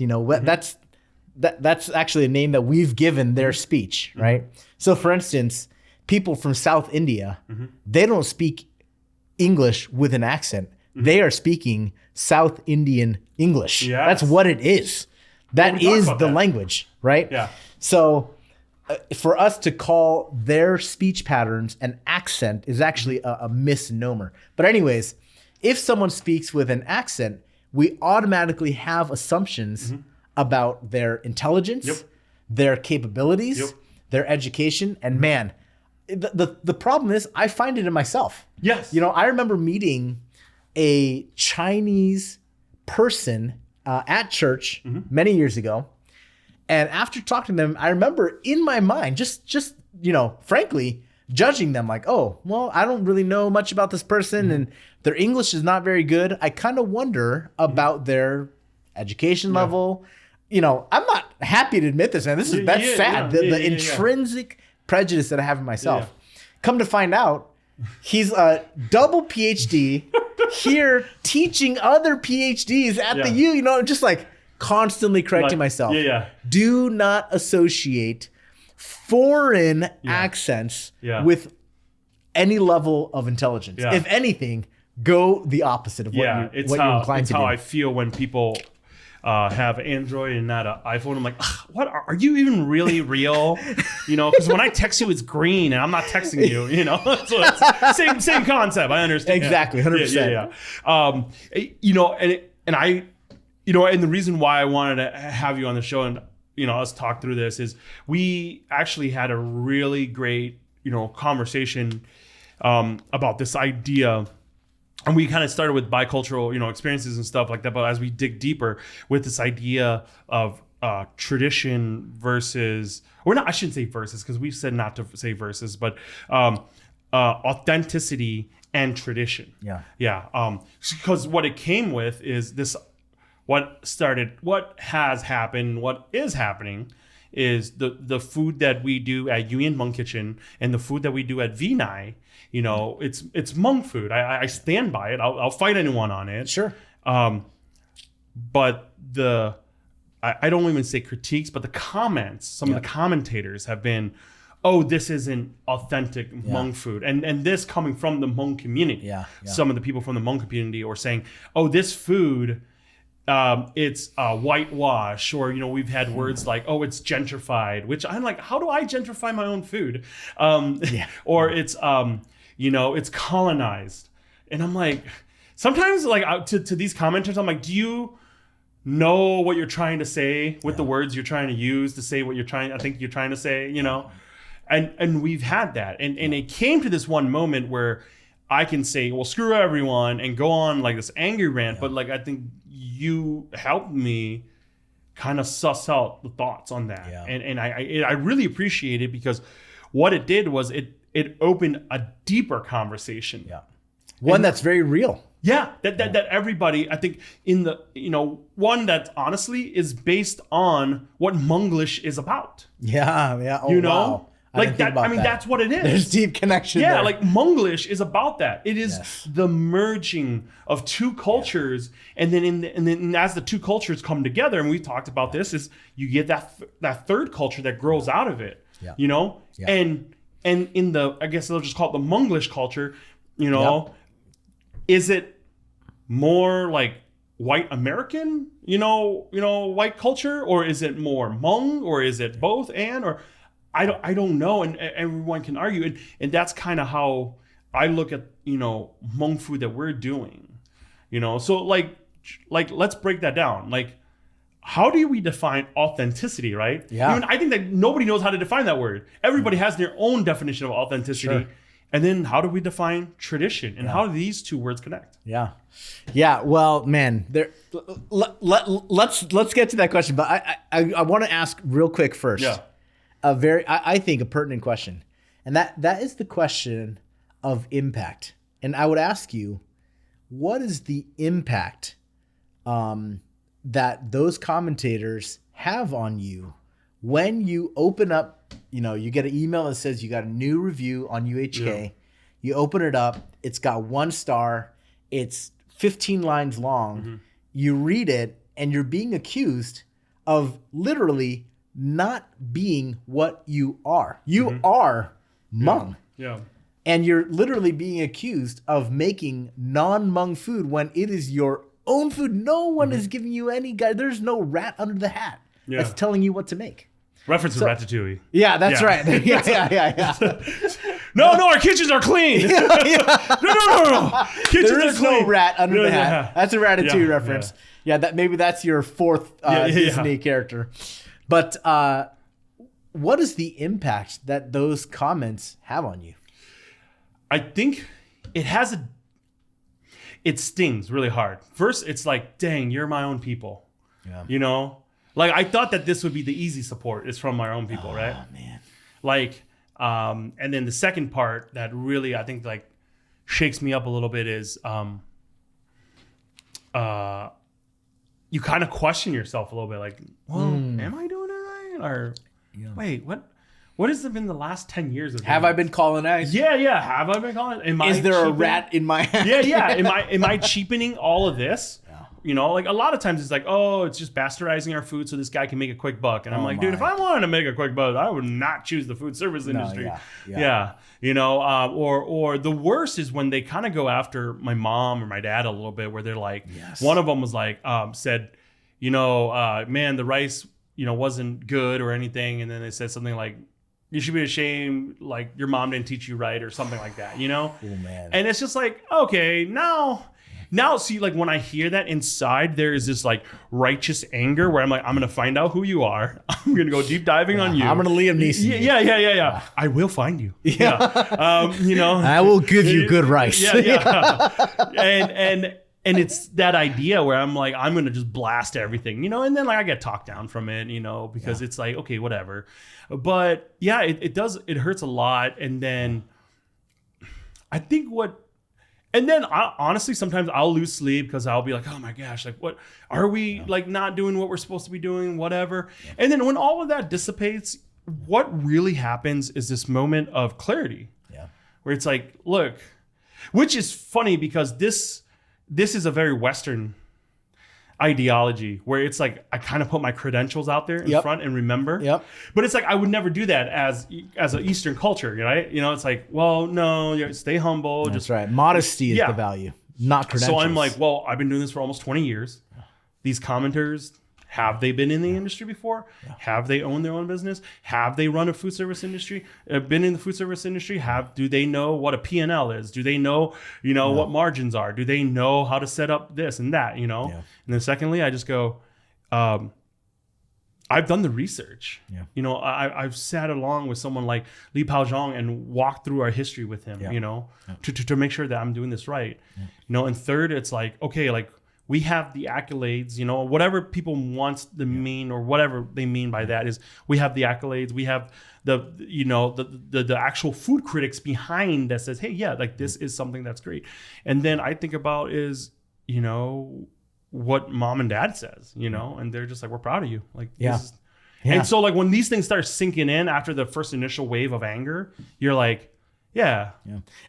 that's actually a name that we've given their speech, right? So, for instance, people from South India, they don't speak English with an accent. They are speaking South Indian English. Yes. That's what it is. That is the language, right? Yeah. So for us to call their speech patterns an accent is actually a misnomer. But anyways, if someone speaks with an accent, we automatically have assumptions about their intelligence, their capabilities, their education. And man, the problem is I find it in myself. Yes. You know, I remember meeting a Chinese person at church many years ago. And after talking to them, I remember in my mind, just you know, frankly, judging them like, oh, well, I don't really know much about this person and their English is not very good. I kind of wonder about their education level. You know, I'm not happy to admit this, and that's sad. The intrinsic prejudice that I have in myself. Come to find out, he's a double PhD here teaching other PhDs at the U. You know, just like constantly correcting myself. Do not associate foreign accents with any level of intelligence. If anything, go the opposite of what you're inclined to do. It's how I feel when people have Android and not an iPhone. I'm like, what are you even really real? You know, because when I text you, it's green, and I'm not texting you. You know, so it's same concept. I understand exactly, 100%. You know, and I, you know, and the reason why I wanted to have you on the show and you know us talk through this is we actually had a really great conversation about this idea. And we kind of started with bicultural, experiences and stuff like that. But as we dig deeper with this idea of tradition versus, or not, I shouldn't say versus because we've said not to say versus, but authenticity and tradition. Yeah. Because what it came with is this, what has hhappened, what is happening is the food that we do at Union Hmong Kitchen and the food that we do at Vinai. It's Hmong food. I stand by it. I'll fight anyone on it. Sure. But I don't even say critiques, but the comments, some of the commentators have been, oh, this isn't authentic Hmong food. And this coming from the Hmong community. Some of the people from the Hmong community are saying, oh, this food, it's whitewash, or we've had words like, oh, it's gentrified, which I'm like, how do I gentrify my own food? Or it's it's colonized, and I'm like, sometimes like to these commenters, I'm like, do you know what you're trying to say with the words you're trying to use to say what I think you're trying to say, and we've had that, and it came to this one moment where I can say, well, screw everyone, and go on like this angry rant, but like I think you helped me kind of suss out the thoughts on that. And I really appreciate it, because what it did was it opened a deeper conversation. One that's very real. That everybody, I think, in the, one that honestly is based on what Hmonglish is about. Wow. Like that, I mean, that's what it is. There's deep connection there. Like Hmonglish is about that. It is the merging of two cultures, and then as the two cultures come together, and we talked about this, is you get that third culture that grows out of it. And in the, I guess they'll just call it the Hmonglish culture. Is it more like white American, white culture, or is it more Hmong, or is it both or I don't know, and everyone can argue, and that's kind of how I look at Hmong food that we're doing, So like let's break that down. Like, how do we define authenticity, right? I think that nobody knows how to define that word. Everybody has their own definition of authenticity, and then how do we define tradition, and how do these two words connect? Well, man, let's get to that question, but I want to ask real quick first. I think a pertinent question, and that is the question of impact. And I would ask you, what is the impact that those commentators have on you when you open up, you get an email that says you got a new review on UHK, you open it up, it's got 1 star, it's 15 lines long, you read it, and you're being accused of literally not being what you are. You are Hmong. And you're literally being accused of making non-Hmong food when it is your own food. No one is giving you any guide. There's no rat under the hat that's telling you what to make. Reference to Ratatouille. That's right. No, our kitchens are clean. No. Kitchens there is are clean. No rat under the hat. That's a Ratatouille reference. Yeah, maybe that's your fourth Disney character. But what is the impact that those comments have on you? I think it stings really hard. First, it's like, dang, you're my own people. Yeah. You know? Like, I thought that this would be the easy support. It's from my own people, right? Oh, man. Like, and then the second part that really, I think, like, shakes me up a little bit is you kind of question yourself a little bit. Like, well, am I doing it right? Or, wait, what has been the last 10 years of Have I been colonized? Yeah. Have I been colonized? Is there a rat in my hand? Yeah. Am I cheapening all of this? Yeah. You know, like a lot of times it's like, oh, it's just bastardizing our food so this guy can make a quick buck. And I'm like, dude, if I wanted to make a quick buck, I would not choose the food service industry. Yeah. You know, or the worst is when they kind of go after my mom or my dad a little bit, where they're like, one of them was like, said, you know, man, the rice, you know, wasn't good or anything. And then they said something like, you should be ashamed, like your mom didn't teach you right or something like that, you know? Oh, man. And it's just like, okay, now, see, like when I hear that inside, there is this like righteous anger where I'm like, I'm going to find out who you are. I'm going to go deep diving on you. I'm going to Liam Neeson. Yeah. I will find you. Yeah. You know, I will give you good rice. Yeah. And it's that idea where I'm like, I'm going to just blast everything, you know, and then like I get talked down from it, you know, because it's like, okay, whatever. But yeah, it hurts a lot. And then I think honestly, sometimes I'll lose sleep because I'll be like, oh my gosh, like what are we like not doing what we're supposed to be doing, whatever. Yeah. And then when all of that dissipates, what really happens is this moment of clarity where it's like, look, which is funny because this is a very Western ideology where it's like I kind of put my credentials out there in front and remember. But it's like I would never do that as an Eastern culture, right? You know, it's like, well, no, stay humble. That's right. Modesty is the value, not credentials. So I'm like, well, I've been doing this for almost 20 years. These commenters, have they been in the industry before? Have they owned their own business? Have they run a food service industry? Been in the food service industry? Do they know what a P&L is? Do they know, what margins are? Do they know how to set up this and that, you know? Yeah. And then secondly, I just go, I've done the research. Yeah. You know, I've sat along with someone like Li Paozhong and walked through our history with him, to make sure that I'm doing this right. Yeah. You know, and third, it's like, okay, like, we have the accolades, you know, whatever people want to mean or whatever they mean by that is we have the accolades. We have the actual food critics behind that says, hey, yeah, like this is something that's great. And then I think about is, you know, what mom and dad says, you know, and they're just like, we're proud of you. Like, And so like when these things start sinking in after the first initial wave of anger, you're like, yeah.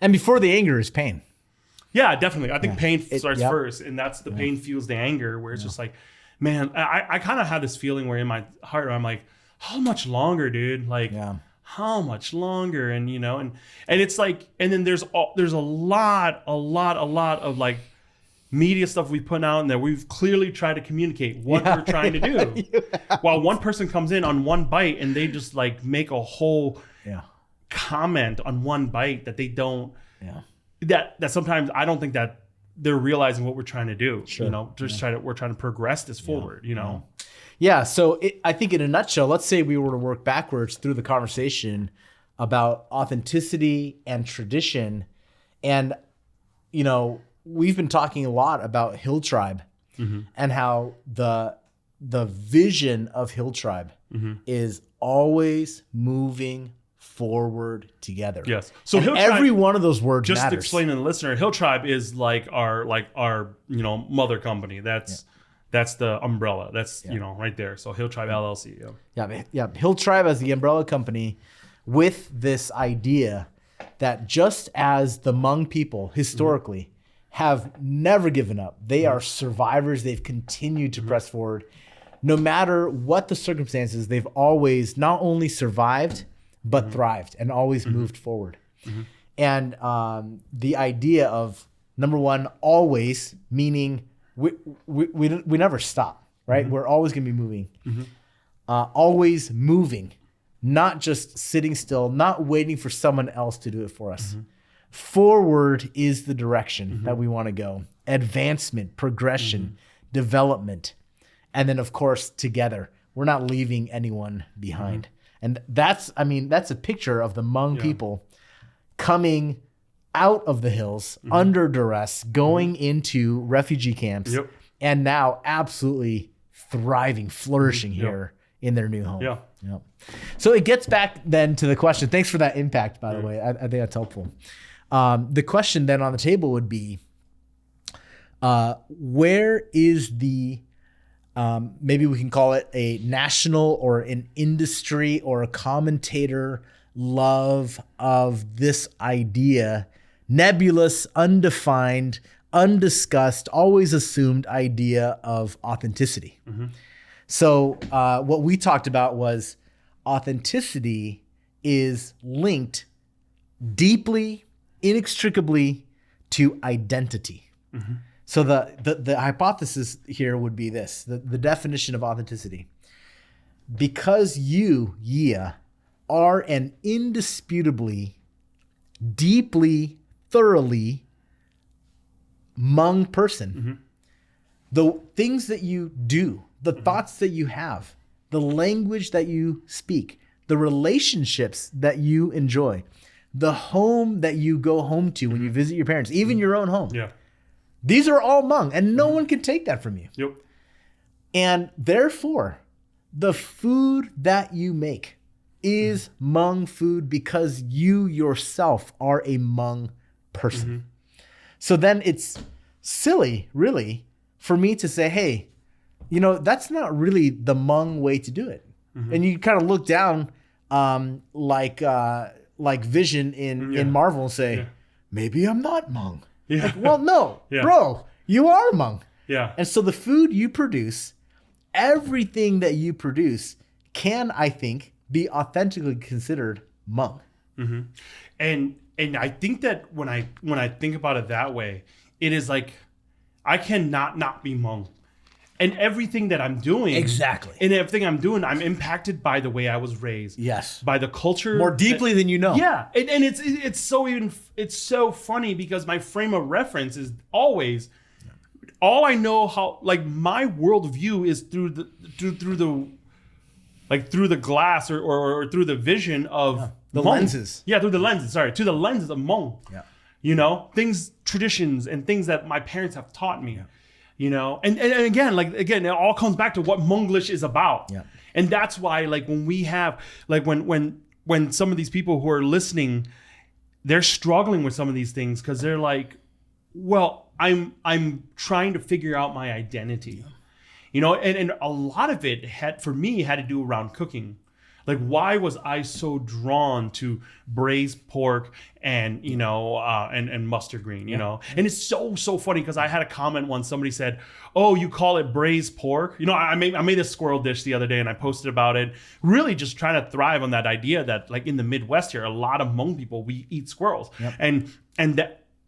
And before the anger is pain. Yeah, definitely. I think pain starts first, and that's the pain fuels the anger, where it's just like, man, I kind of have this feeling where in my heart, I'm like, how much longer, dude? Like, how much longer? And, you know, and it's like, and then there's a lot of like media stuff we put out and that we've clearly tried to communicate what we're trying to do. While one person comes in on one bite and they just like make a whole comment on one bite that they don't, that sometimes I don't think that they're realizing what we're trying to do. Sure. You know, we're trying to progress this forward, you know? Yeah. So I think in a nutshell, let's say we were to work backwards through the conversation about authenticity and tradition. And, you know, we've been talking a lot about Hill Tribe and how the vision of Hill Tribe is always moving forward together. Yes. So Hill Tribe, every one of those words just matters. Just explaining to the listener, Hill Tribe is like our you know, mother company. That's the umbrella. That's you know, right there. So Hill Tribe LLC. Yeah. Hill Tribe as the umbrella company, with this idea that just as the Hmong people historically have never given up, they are survivors. They've continued to press forward, no matter what the circumstances. They've always not only survived but thrived and always moved forward. And the idea of, number one, always, meaning we never stop, right? We're always going to be moving. Always moving, not just sitting still, not waiting for someone else to do it for us. Forward is the direction that we want to go. Advancement, progression, development, and then of course together. We're not leaving anyone behind. And that's a picture of the Hmong people coming out of the hills under duress, going into refugee camps, and now absolutely thriving, flourishing here in their new home. Yep. So it gets back then to the question. Thanks for that impact, by the way. I think that's helpful. The question then on the table would be, where is the maybe we can call it a national or an industry or a commentator love of this idea, nebulous, undefined, undiscussed, always assumed idea of authenticity. So what we talked about was authenticity is linked deeply, inextricably to identity. So the hypothesis here would be this, the definition of authenticity. Because you, Yia, are an indisputably, deeply, thoroughly Hmong person, the things that you do, the thoughts that you have, the language that you speak, the relationships that you enjoy, the home that you go home to when you visit your parents, even your own home. These are all Hmong, and no one can take that from you. And therefore, the food that you make is Hmong food because you yourself are a Hmong person. So then it's silly, really, for me to say, hey, that's not really the Hmong way to do it. And you kind of look down like Vision in Marvel and say, maybe I'm not Hmong. Like, well, no, bro, you are Hmong. And so the food you produce, everything that you produce can, I think, be authentically considered Hmong. And I think that when I think about it that way, it is like I cannot not be Hmong. And everything that I'm doing, and everything I'm doing, I'm impacted by the way I was raised. Yes, by the culture more deeply than you know. Yeah, and it's so funny because my frame of reference is always all I know how like my worldview is through the glass or through the vision of the Hmong. lenses. Yeah, through the lenses. Sorry, through the lenses of Hmong. Things, traditions, and things that my parents have taught me. And again, it all comes back to what Hmonglish is about. And that's why, like, when we have, like, when some of these people who are listening, they're struggling with some of these things because they're like, well, I'm trying to figure out my identity, and a lot of it had to do around cooking. Like, why was I so drawn to braised pork and and mustard green, And it's so funny because I had a comment once. Somebody said, "Oh, you call it braised pork?" I made a squirrel dish the other day and I posted about it. Really, just trying to thrive on that idea that, like, in the Midwest here, a lot of Hmong people, we eat squirrels,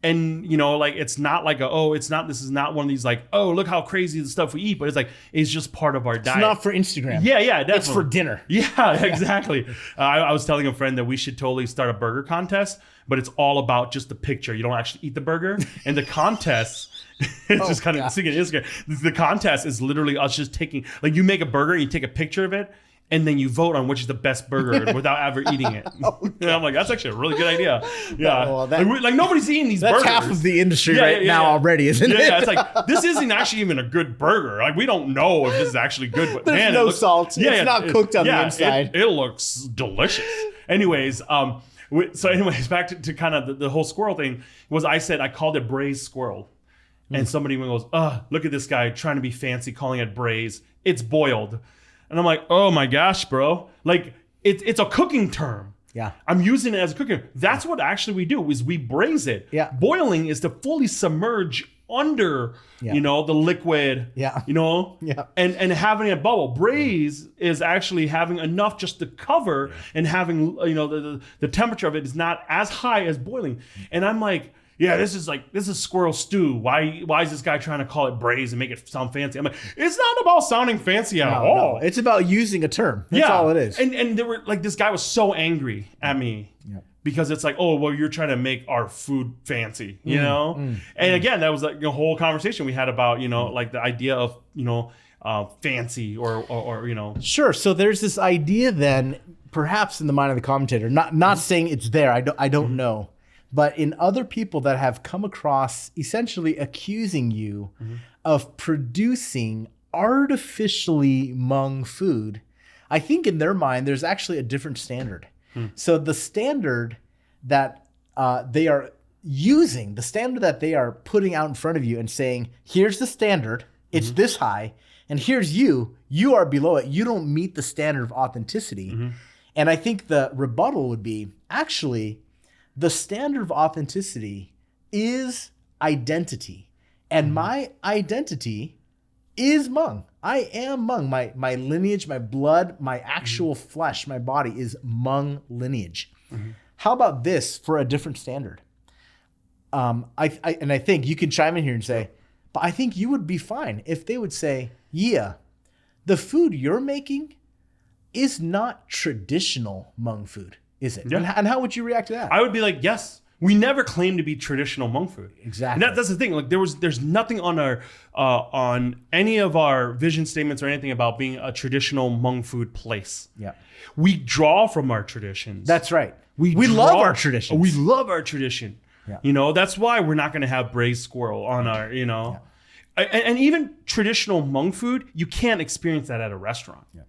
like, it's not like this is not one of these, like, oh, look how crazy the stuff we eat, but it's just part of our diet. It's not for Instagram. Yeah, definitely. It's for dinner. Yeah, exactly. I was telling a friend that we should totally start a burger contest, but it's all about just the picture. You don't actually eat the burger. And the contest, it's just kind of singing Instagram. The contest is literally us just taking, like, you make a burger and you take a picture of it, and then you vote on which is the best burger without ever eating it. And I'm like, that's actually a really good idea. Yeah. Well, like nobody's eating these burgers. That's half of the industry now already, isn't it? Yeah, it's like, this isn't actually even a good burger. Like, we don't know if this is actually good. But there's no salt. It's not cooked on the inside. It looks delicious. Anyways, back to kind of the whole squirrel thing was I called it braised squirrel. And somebody goes, look at this guy trying to be fancy, calling it braised. It's boiled. And I'm like, oh my gosh, bro. Like, it's a cooking term. Yeah. I'm using it as a cooking. That's what actually we do, is we braise it. Yeah. Boiling is to fully submerge under, the liquid. Yeah. And having a bubble. Braise is actually having enough just to cover and having, the temperature of it is not as high as boiling. And I'm like, yeah, this is squirrel stew. Why is this guy trying to call it braised and make it sound fancy? I'm like, it's not about sounding fancy at all. No. It's about using a term. That's all it is. And there were, like, this guy was so angry at me because it's like, oh, well, you're trying to make our food fancy, you know? And again, that was like the whole conversation we had about, you know, like the idea of, you know, fancy or, you know. Sure. So there's this idea then, perhaps in the mind of the commentator, not saying it's there, I don't know, but in other people that have come across essentially accusing you of producing artificially Hmong food, I think in their mind, there's actually a different standard. So the standard that they are using, the standard that they are putting out in front of you and saying, here's the standard, it's this high, and here's you are below it. You don't meet the standard of authenticity. And I think the rebuttal would be, actually, the standard of authenticity is identity. And my identity is Hmong. I am Hmong. My lineage, my blood, my actual flesh, my body is Hmong lineage. How about this for a different standard? I think you can chime in here and say, but I think you would be fine if they would say, yeah, the food you're making is not traditional Hmong food, is it? Yeah. And how would you react to that? I would be like, yes. We never claimed to be traditional Hmong food. Exactly. And that's the thing. Like there's nothing on our on any of our vision statements or anything about being a traditional Hmong food place. Yeah. We draw from our traditions. That's right. We love our traditions. We love our tradition. Yeah. You know, that's why we're not going to have braised squirrel on our, you know. Yeah. And even traditional Hmong food, you can't experience that at a restaurant. Yeah.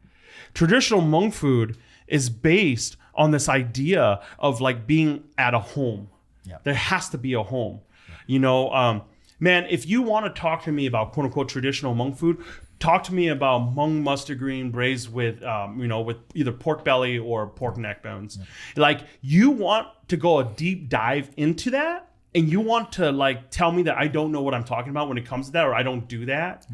Traditional Hmong food is based on this idea of like being at a home. Yeah. There has to be a home. Yeah. You know, man, if you want to talk to me about quote unquote traditional Hmong food, talk to me about Hmong mustard green braised with, you know, with either pork belly or pork neck bones. Yeah. Like you want to go a deep dive into that and you want to like tell me that I don't know what I'm talking about when it comes to that, or I don't do that,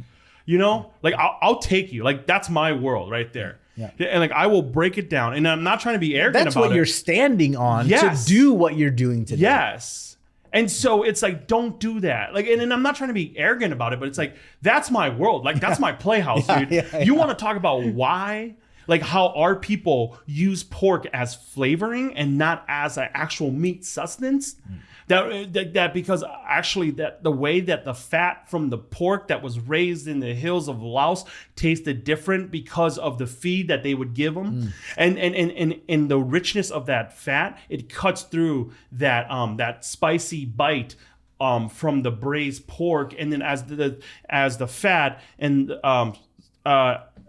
you know, like I'll take you. Like that's my world right there. Yeah. And like I will break it down, and I'm not trying to be arrogant about it. That's what you're standing on to do what you're doing today. Yes. And so it's like, don't do that. Like, and I'm not trying to be arrogant about it, but it's like, that's my world. Like, that's my playhouse, dude. You want to talk about why, like how our people use pork as flavoring and not as an actual meat sustenance. That because actually that the way that the fat from the pork that was raised in the hills of Laos tasted different because of the feed that they would give them, and the richness of that fat, it cuts through that spicy bite from the braised pork, and then as the fat and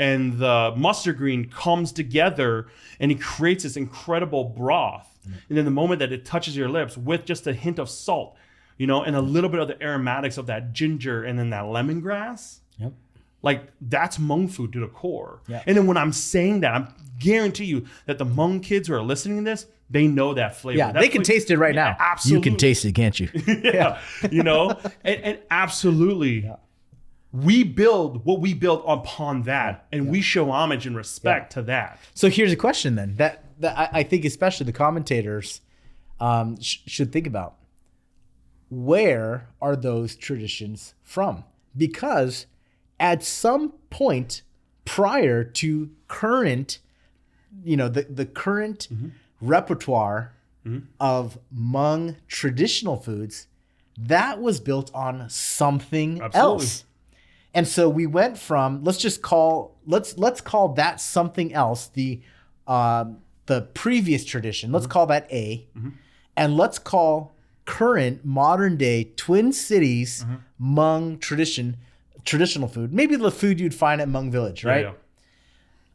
the mustard green comes together, and it creates this incredible broth. And then the moment that it touches your lips with just a hint of salt, you know, and a little bit of the aromatics of that ginger and then that lemongrass, like that's Hmong food to the core. Yep. And then when I'm saying that, I guarantee you that the Hmong kids who are listening to this, they know that flavor. Yeah, they can taste it right now. Absolutely. You can taste it, can't you? You know, and absolutely. Yeah. We build what we build upon that, and we show homage and respect to that. So here's a question then that I think especially the commentators should think about. Where are those traditions from? Because at some point prior to current, you know, the current repertoire of Hmong traditional foods, that was built on something else. And so we went from let's call that something else the previous tradition. Let's call that A, and let's call current modern day Twin Cities Hmong traditional food, maybe the food you'd find at Hmong Village, right? Yeah.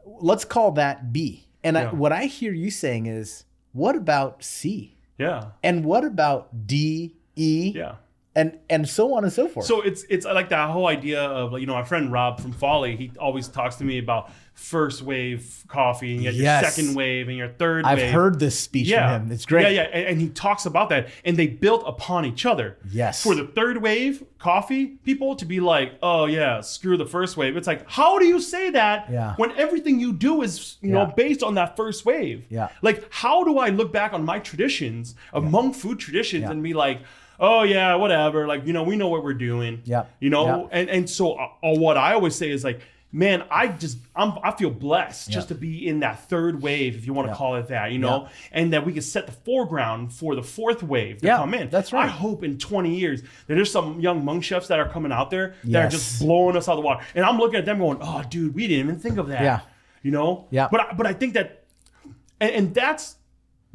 Let's call that B. And what I hear you saying is, what about C? Yeah. And what about D, E? Yeah. And so on and so forth. So it's like that whole idea of, like, you know, my friend Rob from Folly, he always talks to me about first wave coffee, and you have your second wave and your third wave. I've heard this speech from him. It's great. Yeah. And he talks about that, and they built upon each other. Yes. For the third wave coffee people to be like, oh yeah, screw the first wave. It's like, how do you say that when everything you do is, you know, based on that first wave? Yeah. Like, how do I look back on my traditions of Hmong food traditions and be like, oh yeah, whatever. Like, you know, we know what we're doing. Yeah. You know, and so what I always say is like, man, I feel blessed just to be in that third wave, if you want to call it that, and that we can set the foreground for the fourth wave to come in. That's right. I hope in 20 years that there's some young Hmong chefs that are coming out there that are just blowing us out of the water. And I'm looking at them going, oh, dude, we didn't even think of that. Yeah. Yeah. But I think that, and that's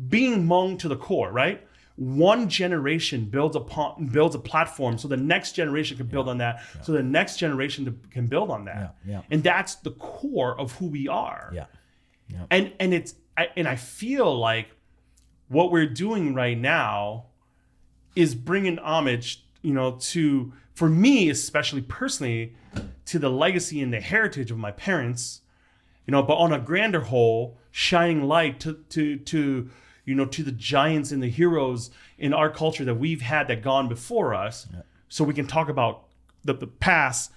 being Hmong to the core, right? One generation builds a platform so the next generation can build on that, so the next generation can build on that. And that's the core of who we are. And I feel like what we're doing right now is bringing homage, to, for me, especially personally, to the legacy and the heritage of my parents, but on a grander whole, shining light to the giants and the heroes in our culture that we've had that gone before us, so we can talk about the past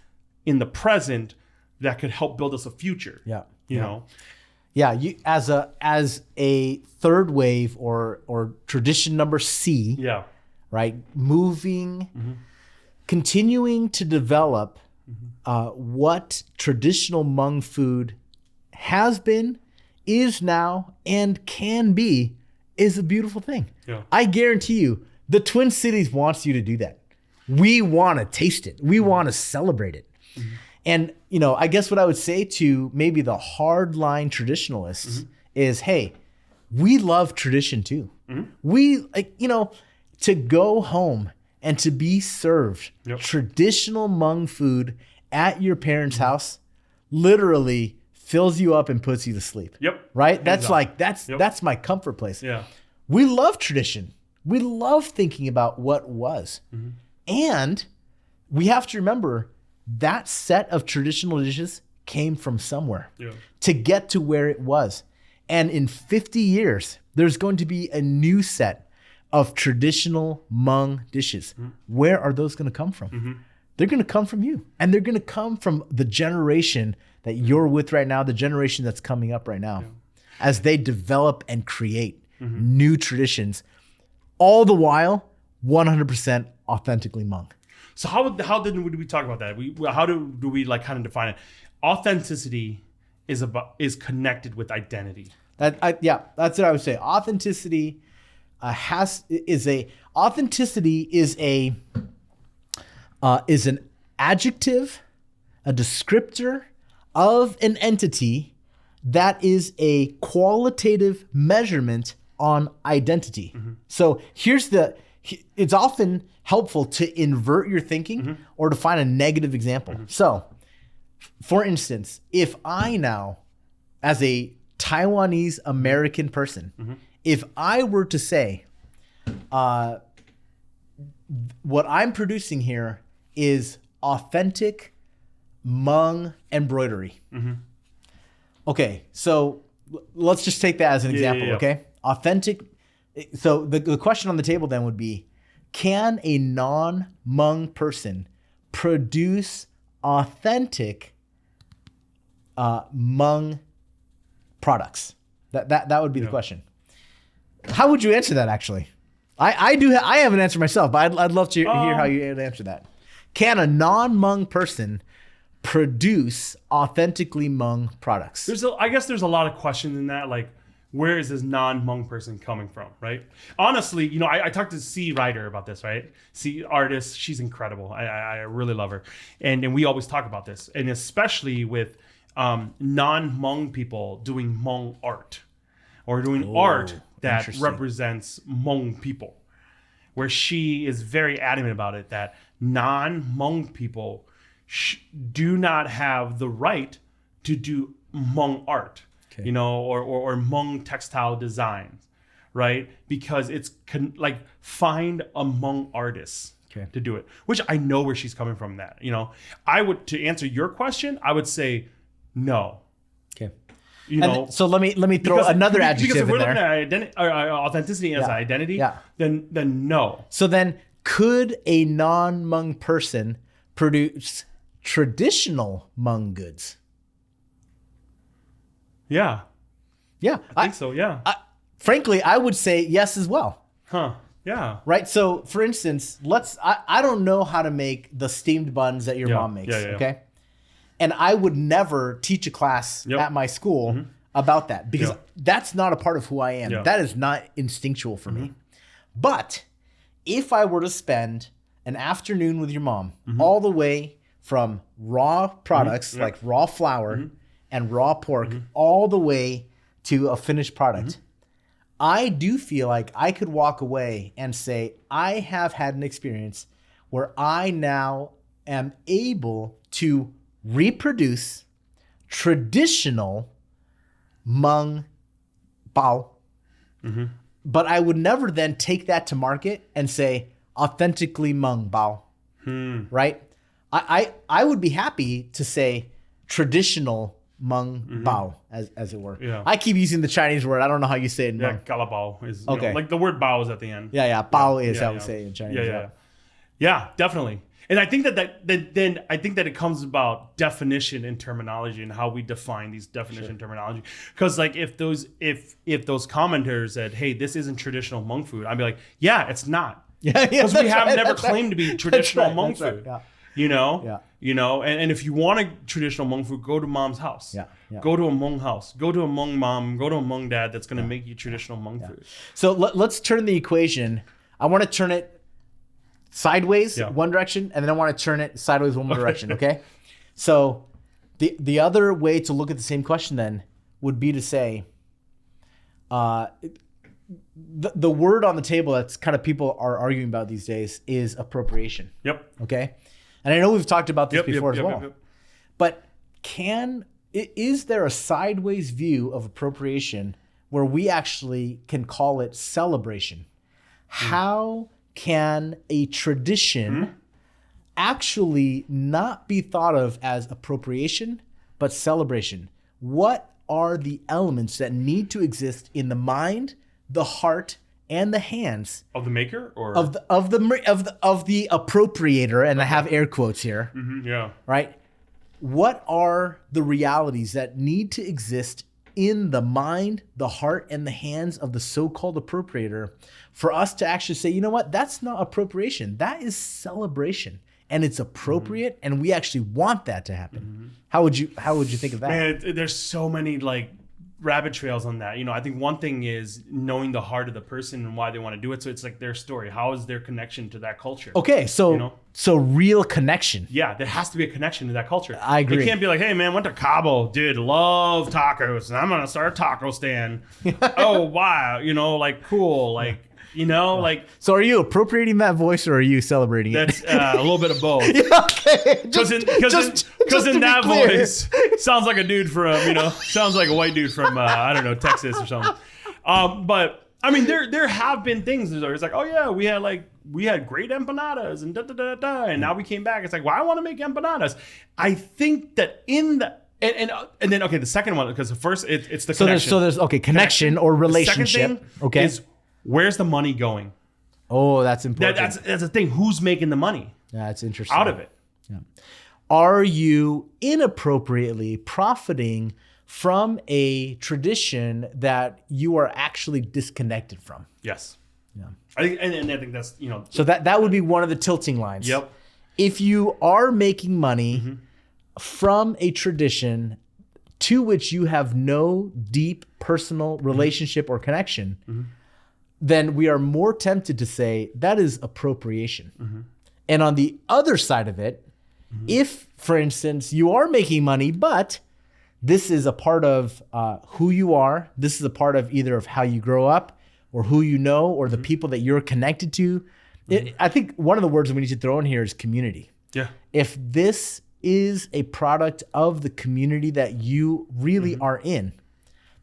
in the present that could help build us a future. You as a third wave or tradition number C, right? Moving, continuing to develop what traditional Hmong food has been, is now, and can be, is a beautiful thing. I guarantee you, the Twin Cities wants you to do that. We want to taste it. We want to celebrate it. And, I guess what I would say to maybe the hardline traditionalists is, hey, we love tradition too. We, to go home and to be served traditional Hmong food at your parents' house literally fills you up and puts you to sleep. Right? That's that's my comfort place. We love tradition. We love thinking about what was. And we have to remember that set of traditional dishes came from somewhere to get to where it was. And in 50 years, there's going to be a new set of traditional Hmong dishes. Where are those going to come from? They're going to come from you. And they're going to come from the generation that you're with right now, the generation that's coming up right now, as they develop and create new traditions, all the while 100% authentically Hmong. So how did we talk about that? How do we like kind of define it? Authenticity is connected with identity. That's what I would say. Authenticity is an adjective, a descriptor of an entity that is a qualitative measurement on identity. So it's often helpful to invert your thinking or to find a negative example. So, for instance, if I now, as a Taiwanese American person, if I were to say, what I'm producing here is authentic Hmong embroidery. Okay, so let's just take that as an example, okay? Authentic. So the question on the table then would be, can a non-Hmong person produce authentic Hmong products? That would be the question. How would you answer that, actually? I have an answer myself, but I'd love to hear how you answer that. Can a non-Hmong person produce authentically Hmong products? I guess there's a lot of questions in that, like, where is this non-Hmong person coming from, right? Honestly, I talked to C Ryder about this, right? C artist, she's incredible. I really love her. And we always talk about this, and especially with non-Hmong people doing Hmong art or doing art that represents Hmong people, where she is very adamant about it, that non-Hmong people do not have the right to do Hmong art. Okay. Or Hmong textile designs, right? Because it's find a Hmong artist to do it, which I know where she's coming from. That to answer your question, I would say no. Okay. So let me throw another adjective because if we're in there. looking at authenticity as an identity, then no. So then, could a non-Hmong person produce traditional Hmong goods? Yeah. I think so. Yeah. Frankly, I would say yes as well. Yeah. Right. So, for instance, I don't know how to make the steamed buns that your mom makes. Okay. And I would never teach a class at my school about that because that's not a part of who I am. That is not instinctual for me. But if I were to spend an afternoon with your mom all the way from raw products like raw flour and raw pork all the way to a finished product, I do feel like I could walk away and say, I have had an experience where I now am able to reproduce traditional Hmong bao. But I would never then take that to market and say authentically Hmong bao, right? I would be happy to say traditional Hmong bao, as it were. Yeah. I keep using the Chinese word. I don't know how you say it in Hmong. Kalabao is okay. Like the word bao is at the end. Bao is how we say it in Chinese. Yeah, definitely. And I think that I think that it comes about definition and terminology and how we define these definition terminology. Because like if those commenters said, "Hey, this isn't traditional Hmong food," I'd be like, "Yeah, it's not." Because we have never claimed to be traditional Hmong food. You know, and if you want a traditional Hmong food, go to mom's house. Go to a Hmong house. Go to a Hmong mom. Go to a Hmong dad. That's going to make you traditional Hmong food. So let's turn the equation. I want to turn it sideways one direction, and then I want to turn it sideways one more direction. Okay. So the other way to look at the same question then would be to say, the word on the table that's kind of people are arguing about these days is appropriation. Okay. And I know we've talked about this before as well. But is there a sideways view of appropriation where we actually can call it celebration? How can a tradition actually not be thought of as appropriation, but celebration? What are the elements that need to exist in the mind, the heart, and the hands of the maker, or of the appropriator? And I have air quotes here. Right. What are the realities that need to exist in the mind, the heart, and the hands of the so-called appropriator for us to actually say, you know what, that's not appropriation. That is celebration. And it's appropriate, and we actually want that to happen. How would you think of that? Man, there's so many like rabbit trails on that. You know, I think one thing is knowing the heart of the person and why they want to do it. So it's like their story. How is their connection to that culture? Okay, so so real connection. Yeah, there has to be a connection to that culture. I agree. It can't be like, hey man, went to Cabo, dude, love tacos, and I'm gonna start a taco stand. Oh wow, you know, like cool, like. You know, like. So, are you appropriating that voice, or are you celebrating it? That's a little bit of both. Okay. Because in that voice, sounds like a dude from, sounds like a white dude from I don't know, Texas or something. But I mean, there have been things where it's like, oh yeah, we had great empanadas and and now we came back. It's like, well, I want to make empanadas. I think that in the. And then okay, the second one, because the first it's the connection. So there's connection or relationship. The second thing is, where's the money going? Oh, that's important. That's the thing. Who's making the money? Yeah, that's interesting. Out of it. Yeah. Are you inappropriately profiting from a tradition that you are actually disconnected from? Yes. Yeah. I think that's, So that would be one of the tilting lines. Yep. If you are making money from a tradition to which you have no deep personal relationship or connection, then we are more tempted to say that is appropriation. And on the other side of it, if, for instance, you are making money, but this is a part of who you are, this is a part of either of how you grow up or who you know or the people that you're connected to. I think one of the words we need to throw in here is community. Yeah. If this is a product of the community that you really are in,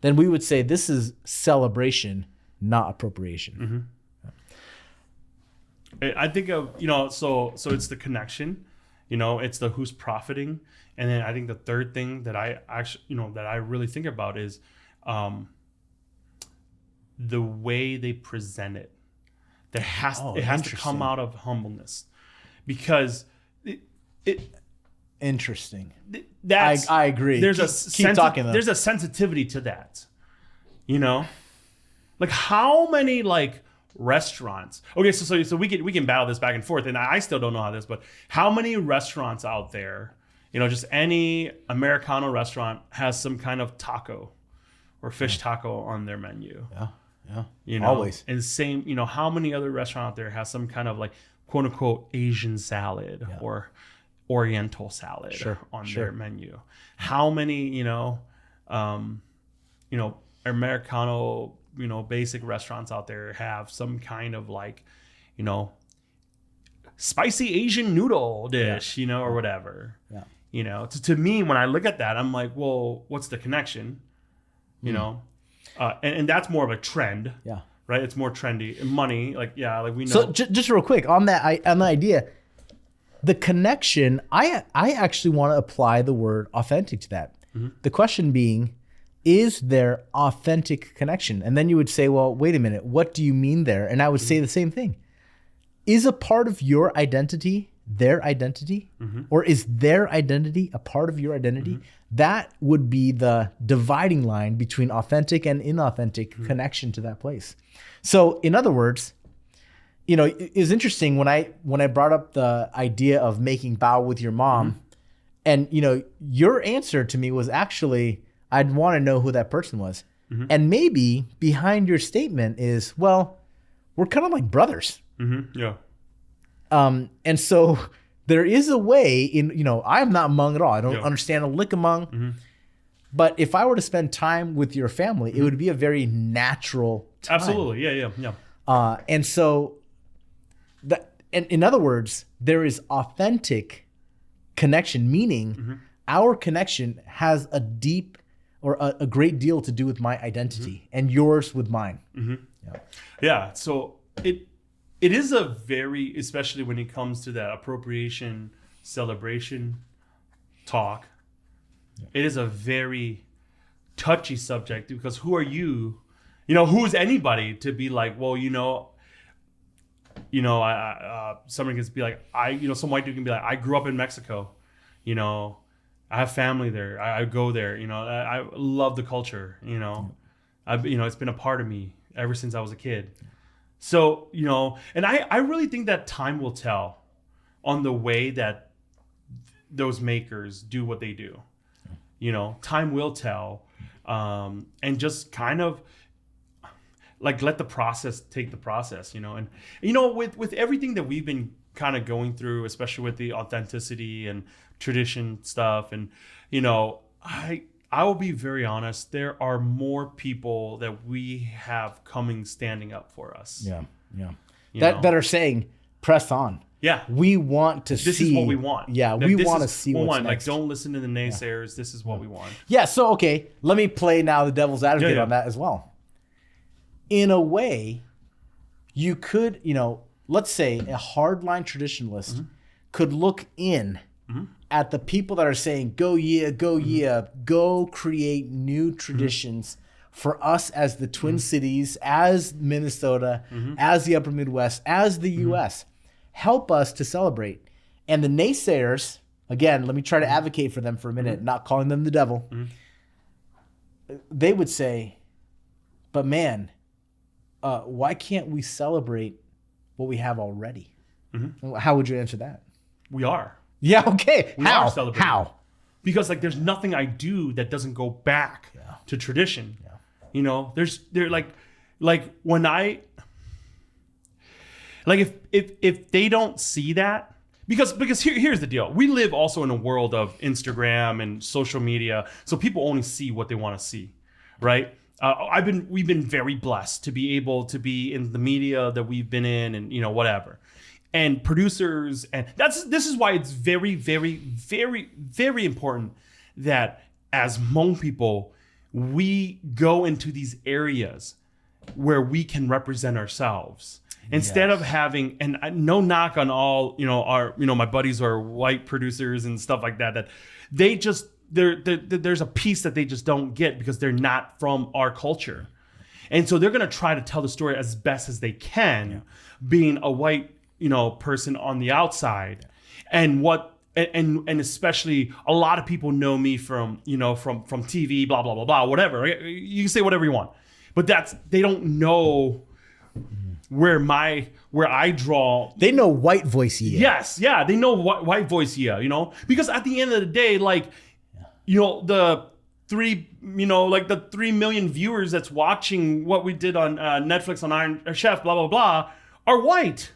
then we would say this is celebration, not appropriation. I think of, so it's the connection, it's the who's profiting. And then I think the third thing that I actually, that I really think about is the way they present it. It has to come out of humbleness, because interesting. That's, I agree. There's keep talking though. There's a sensitivity to that, like how many restaurants. Okay, so we can battle this back and forth, and I still don't know how this, but how many restaurants out there just any Americano restaurant has some kind of taco or fish taco on their menu. Yeah. Always. And same, how many other restaurant out there has some kind of like quote unquote Asian salad or Oriental salad on their menu? How many, Americano, basic restaurants out there have some kind of like, spicy Asian noodle dish, or whatever. Yeah. To me, when I look at that, I'm like, well, what's the connection? And that's more of a trend. Yeah. Right. It's more trendy. Money, like we know. So just real quick on the idea, the connection, I actually want to apply the word authentic to that. The question being, is there authentic connection? And then you would say, well, wait a minute, what do you mean there? And I would say the same thing. Is a part of your identity their identity? Or is their identity a part of your identity? That would be the dividing line between authentic and inauthentic connection to that place. So in other words, it's interesting when I brought up the idea of making bao with your mom, and your answer to me was actually, I'd want to know who that person was. And maybe behind your statement is, well, we're kind of like brothers. Yeah. And so there is a way I'm not Hmong at all. I don't understand a lick of Hmong. But if I were to spend time with your family, it would be a very natural time. Absolutely. Yeah. And so and in other words, there is authentic connection, meaning our connection has a deep or a great deal to do with my identity and yours with mine. Yeah. So it is a very, especially when it comes to that appropriation, celebration talk, it is a very touchy subject, because who are you? Who is anybody to be like, well, someone can be like, some white dude can be like, I grew up in Mexico, I have family there, I go there, I love the culture, it's been a part of me ever since I was a kid. So, and I really think that time will tell on the way that those makers do what they do. Time will tell, and just kind of like let the process take the process, and with everything that we've been kind of going through, especially with the authenticity and tradition stuff, and I will be very honest, there are more people that we have coming standing up for us. Yeah. That are saying, press on. Yeah. We want to see. This is what we want. Yeah, we want to see what's next. Like, don't listen to the naysayers. This is what we want. Yeah, so, okay, let me play now the devil's advocate on that as well. In a way, you could, let's say a hardline traditionalist could look in at the people that are saying, go Yia, go Yia, go create new traditions for us as the Twin Cities, as Minnesota, as the Upper Midwest, as the U.S. Help us to celebrate. And the naysayers, again, let me try to advocate for them for a minute, not calling them the devil. They would say, but man, why can't we celebrate what we have already? How would you answer that? We are. Yeah, okay. We are celebrating. How? Because there's nothing I do that doesn't go back to tradition. They're like when I if they don't see that, because here's the deal. We live also in a world of Instagram and social media, so people only see what they want to see, right? We've been very blessed to be able to be in the media that we've been in, and whatever. And producers, and this is why it's very, very, very, very important that as Hmong people, we go into these areas where we can represent ourselves instead of having, and no knock on all, our, my buddies who are white producers and stuff like that they just, there's a piece that they just don't get because they're not from our culture. And so they're going to try to tell the story as best as they can, being a white, person on the outside. And especially a lot of people know me from TV, blah, blah, blah, blah, whatever. You can say whatever you want. But they don't know where I draw. They know white voice Yia. Yes, yeah, they know white voice Yia, you know, because at the end of the day, like, you know, the 3 million viewers that's watching what we did on Netflix on Iron Chef, blah blah blah, are white.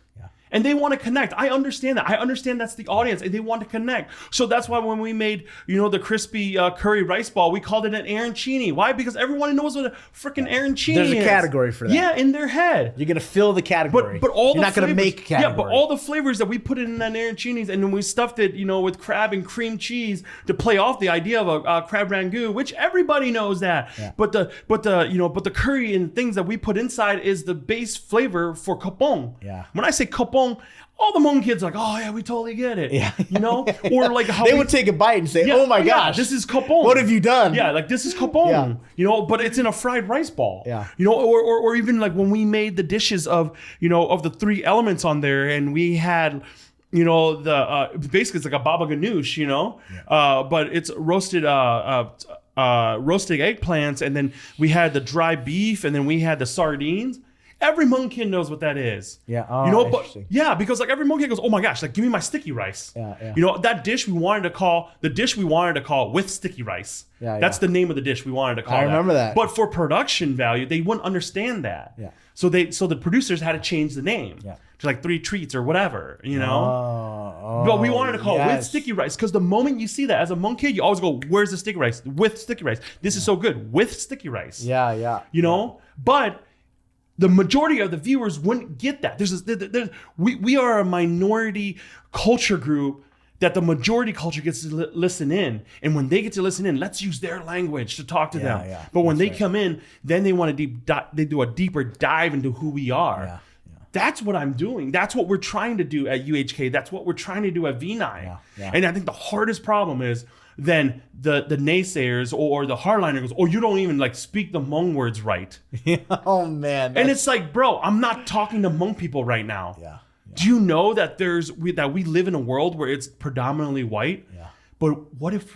And they want to connect. I understand that. I understand that's the audience, and they want to connect. So that's why when we made, you know, the crispy curry rice ball, we called it an arancini. Why? Because everyone knows what a freaking arancini is. There's a category for that. Yeah, in their head. You're gonna fill the category. But all you're not gonna make a category. Yeah, but all the flavors that we put in that arancinis, and then we stuffed it, you know, with crab and cream cheese to play off the idea of a crab rangoon, which everybody knows that. Yeah. But the curry and things that we put inside is the base flavor for kapong. Yeah. When I say kapong, all the Hmong kids are like, oh yeah, we totally get it. Yeah. You know? Or like how they would take a bite and say, oh my gosh, this is kapong. What have you done? Yeah, like this is kapong. Yeah. You know, but it's in a fried rice ball. Yeah. You know, or even like when we made the dishes of, you know, of the 3 elements on there, and we had, you know, the basically it's like a baba ganoush, you know, but it's roasted eggplants, and then we had the dry beef, and then we had the sardines. Every Hmong kid knows what that is. Yeah. Oh, you know, but yeah, because like every Hmong kid goes, oh my gosh, like give me my sticky rice. Yeah. You know, that dish we wanted to call with sticky rice. Yeah. That's the name of the dish we wanted to call. I remember that. But for production value, they wouldn't understand that. Yeah. So the producers had to change the name. Yeah. To like 3 treats or whatever, you know. Oh, but we wanted to call it with sticky rice, because the moment you see that as a Hmong kid, you always go, "Where's the sticky rice? With sticky rice. This is so good with sticky rice." Yeah. You know, but the majority of the viewers wouldn't get that. We are a minority culture group that the majority culture gets to listen in, and when they get to listen in, let's use their language to talk to them. Yeah, but when they come in, then they want to they do a deeper dive into who we are. Yeah. That's what I'm doing. That's what we're trying to do at UHK. That's what we're trying to do at Vinai. Yeah. And I think the hardest problem is then the naysayers or the hardliner goes, oh, you don't even like speak the Hmong words right. Oh man. And it's like, bro, I'm not talking to Hmong people right now. Yeah. Do you know that we live in a world where it's predominantly white? Yeah. But what if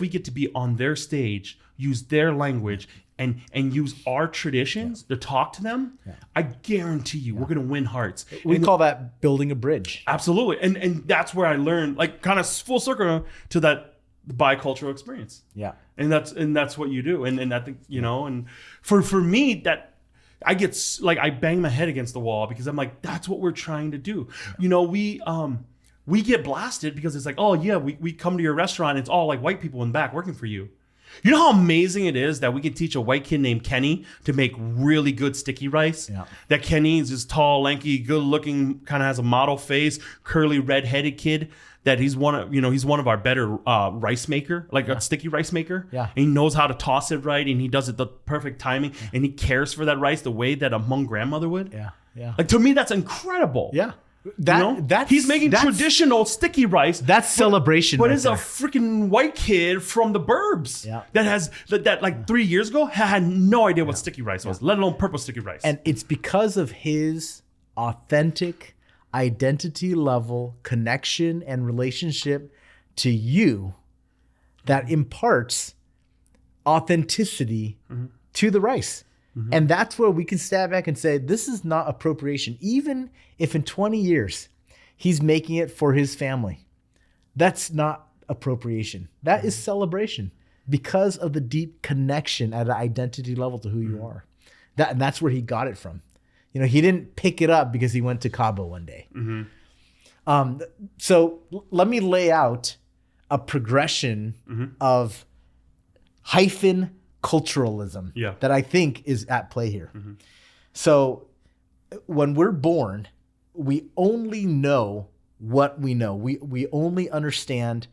we get to be on their stage, use their language, and use our traditions to talk to them? Yeah. I guarantee you, we're gonna win hearts. We call that building a bridge. Absolutely, and that's where I learned, like, kind of full circle to that bicultural experience. Yeah, and that's what you do, and I think, you know, and for me, that I get like, I bang my head against the wall, because I'm like, that's what we're trying to do. Yeah. You know, we get blasted because it's like, oh yeah, we come to your restaurant, it's all like white people in the back working for you. You know how amazing it is that we can teach a white kid named Kenny to make really good sticky rice? Yeah. That Kenny is this tall, lanky, good looking, kind of has a model face, curly, red-headed kid, that he's one of our better rice maker, like a sticky rice maker. Yeah. And he knows how to toss it right, and he does it the perfect timing, and he cares for that rice the way that a Hmong grandmother would. Yeah. Yeah. Like, to me, that's incredible. Yeah. He's making traditional sticky rice. That's celebration. But it's a freaking white kid from the burbs that has that like 3 years ago had no idea what sticky rice was, let alone purple sticky rice. And it's because of his authentic identity level connection and relationship to you that imparts authenticity to the rice. Mm-hmm. And that's where we can stand back and say, this is not appropriation. Even if in 20 years he's making it for his family, that's not appropriation. That is celebration, because of the deep connection at an identity level to who you are. And that's where he got it from. You know, he didn't pick it up because he went to Cabo one day. Mm-hmm. So let me lay out a progression of hyphen culturalism that I think is at play here. Mm-hmm. So when we're born, we only know what we know. We only understand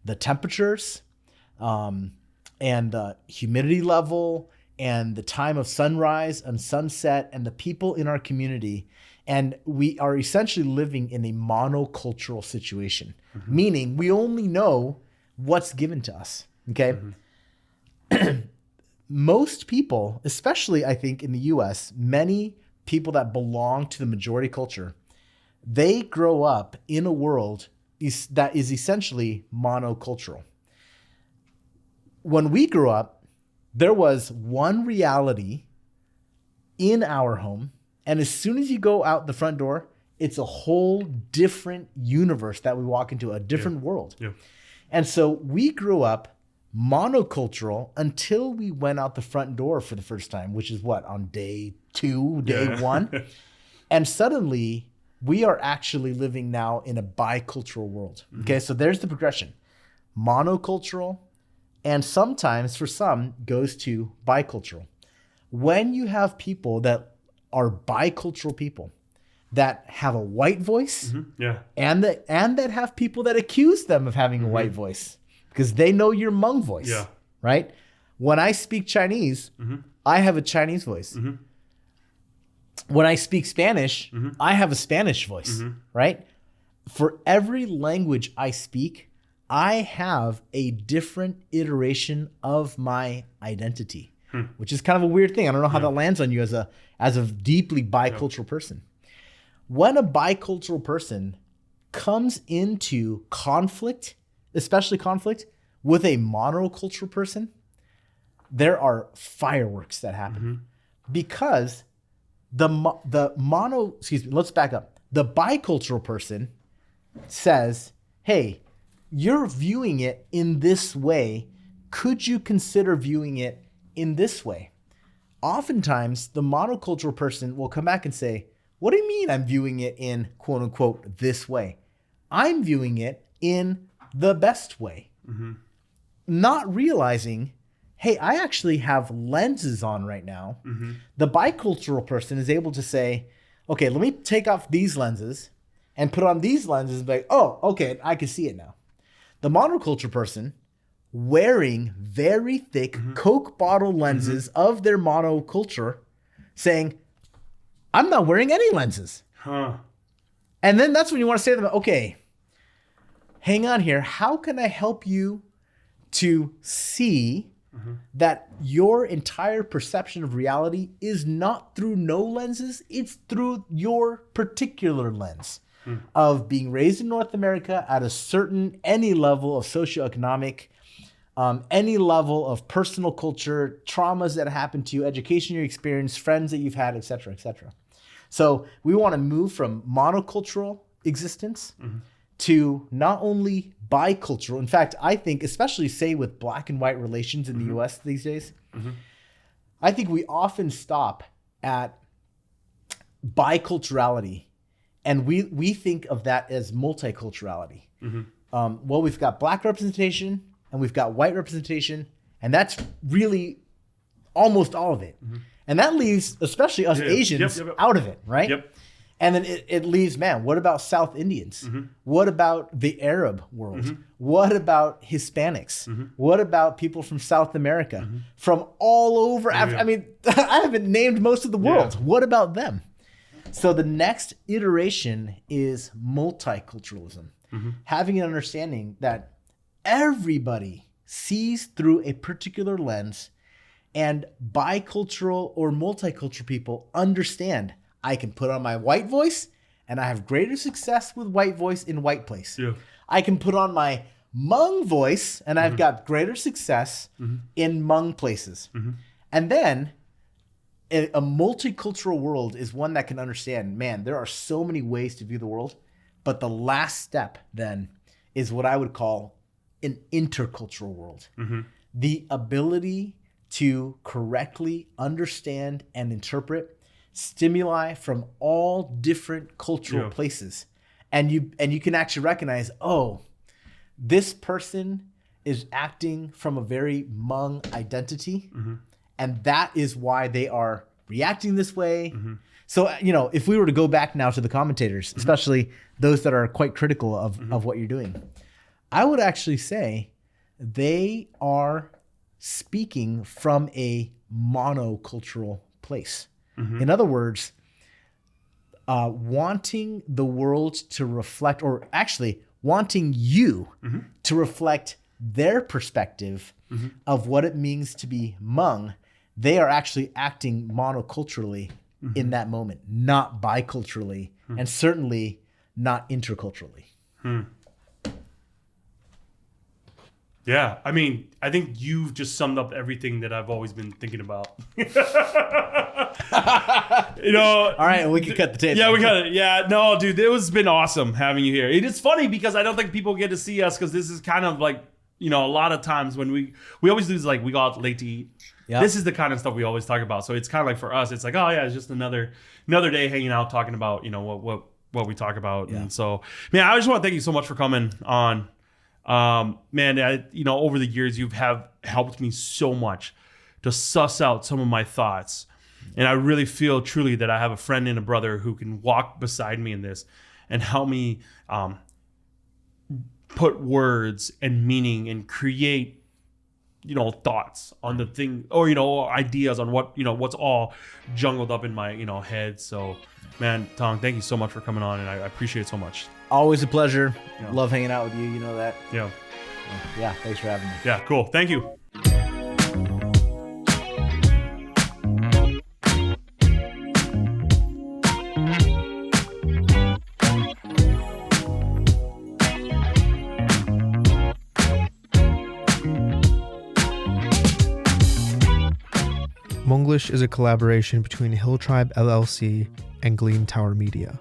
the temperatures and the humidity level and the time of sunrise and sunset and the people in our community. And we are essentially living in a monocultural situation, meaning we only know what's given to us. Okay. Mm-hmm. Most people, especially I think in the US, many people that belong to the majority culture, they grow up in a world that is essentially monocultural. When we grew up, there was one reality in our home, And as soon as you go out the front door, it's a whole different universe that we walk into, a different world. Yeah. And so we grew up monocultural until we went out the front door for the first time, which is what, on day 2, day 1? And suddenly we are actually living now in a bicultural world. Okay, so there's the progression. Monocultural, and sometimes for some goes to bicultural. When you have people that are bicultural people that have a white voice, and that have people that accuse them of having a white voice because they know your Hmong voice, right? When I speak Chinese, I have a Chinese voice. When I speak Spanish, I have a Spanish voice, right? For every language I speak, I have a different iteration of my identity, which is kind of a weird thing. I don't know how that lands on you as a deeply bicultural person. When a bicultural person comes into conflict, especially conflict with a monocultural person, there are fireworks that happen because let's back up. The bicultural person says, hey, you're viewing it in this way. Could you consider viewing it in this way? Oftentimes, the monocultural person will come back and say, what do you mean I'm viewing it in quote unquote this way? I'm viewing it in the best way. Not realizing, hey, I actually have lenses on right now. The bicultural person is able to say, okay, let me take off these lenses and put on these lenses and be like, oh, okay, I can see it now. The monoculture person wearing very thick Coke bottle lenses of their monoculture saying, I'm not wearing any lenses. And then that's when you want to say to them, okay, hang on here. How can I help you to see that your entire perception of reality is not through no lenses, it's through your particular lens of being raised in North America at any level of socioeconomic, any level of personal culture, traumas that happened to you, education you experienced, friends that you've had, et cetera, et cetera. So we want to move from monocultural existence to not only bicultural. In fact, I think, especially say with black and white relations in the US these days, I think we often stop at biculturality and we think of that as multiculturality. Well, we've got black representation and we've got white representation, and that's really almost all of it. And that leaves, especially us Asians, out of it, right? And then it leaves, man, what about South Indians? What about the Arab world? What about Hispanics? What about people from South America? From all over Africa? I mean, I haven't named most of the world. What about them? So the next iteration is multiculturalism. Having an understanding that everybody sees through a particular lens, and bicultural or multicultural people understand I can put on my white voice and I have greater success with white voice in white place. I can put on my Hmong voice and I've got greater success in Hmong places. And then a multicultural world is one that can understand, man, there are so many ways to view the world, but the last step then is what I would call an intercultural world. The ability to correctly understand and interpret stimuli from all different cultural places. And you can actually recognize, oh, this person is acting from a very Hmong identity. And that is why they are reacting this way. So, if we were to go back now to the commentators, especially those that are quite critical of what you're doing, I would actually say they are speaking from a monocultural place. In other words, wanting the world to reflect, or actually wanting you to reflect their perspective of what it means to be Hmong, they are actually acting monoculturally in that moment, not biculturally, and certainly not interculturally. Yeah, I mean, I think you've just summed up everything that I've always been thinking about. All right, we can cut the tape. Yeah, we cut it. Yeah, no, dude, it was been awesome having you here. It is funny because I don't think people get to see us because this is kind of like, a lot of times when we always do is like we go out late to eat. Yep. This is the kind of stuff we always talk about. So it's kind of like for us, it's like, oh yeah, it's just another day hanging out talking about what we talk about. Yeah. And so, man, I just want to thank you so much for coming on. Man, over the years you have helped me so much to suss out some of my thoughts, and I really feel truly that I have a friend and a brother who can walk beside me in this and help me put words and meaning and create thoughts on the thing or ideas on what what's all jungled up in my head. So man, Tong, thank you so much for coming on, and I appreciate it so much. Always a pleasure. Yeah. Love hanging out with you. You know that. Yeah. Yeah. Thanks for having me. Yeah. Cool. Thank you. Hmonglish is a collaboration between Hill Tribe LLC and Gleam Tower Media.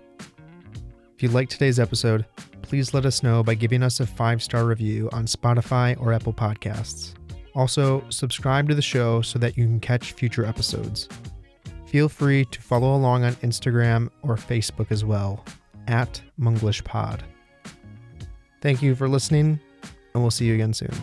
If you liked today's episode, please let us know by giving us a 5-star review on Spotify or Apple Podcasts. Also, subscribe to the show so that you can catch future episodes. Feel free to follow along on Instagram or Facebook as well, @Hmonglishpod. Thank you for listening, and we'll see you again soon.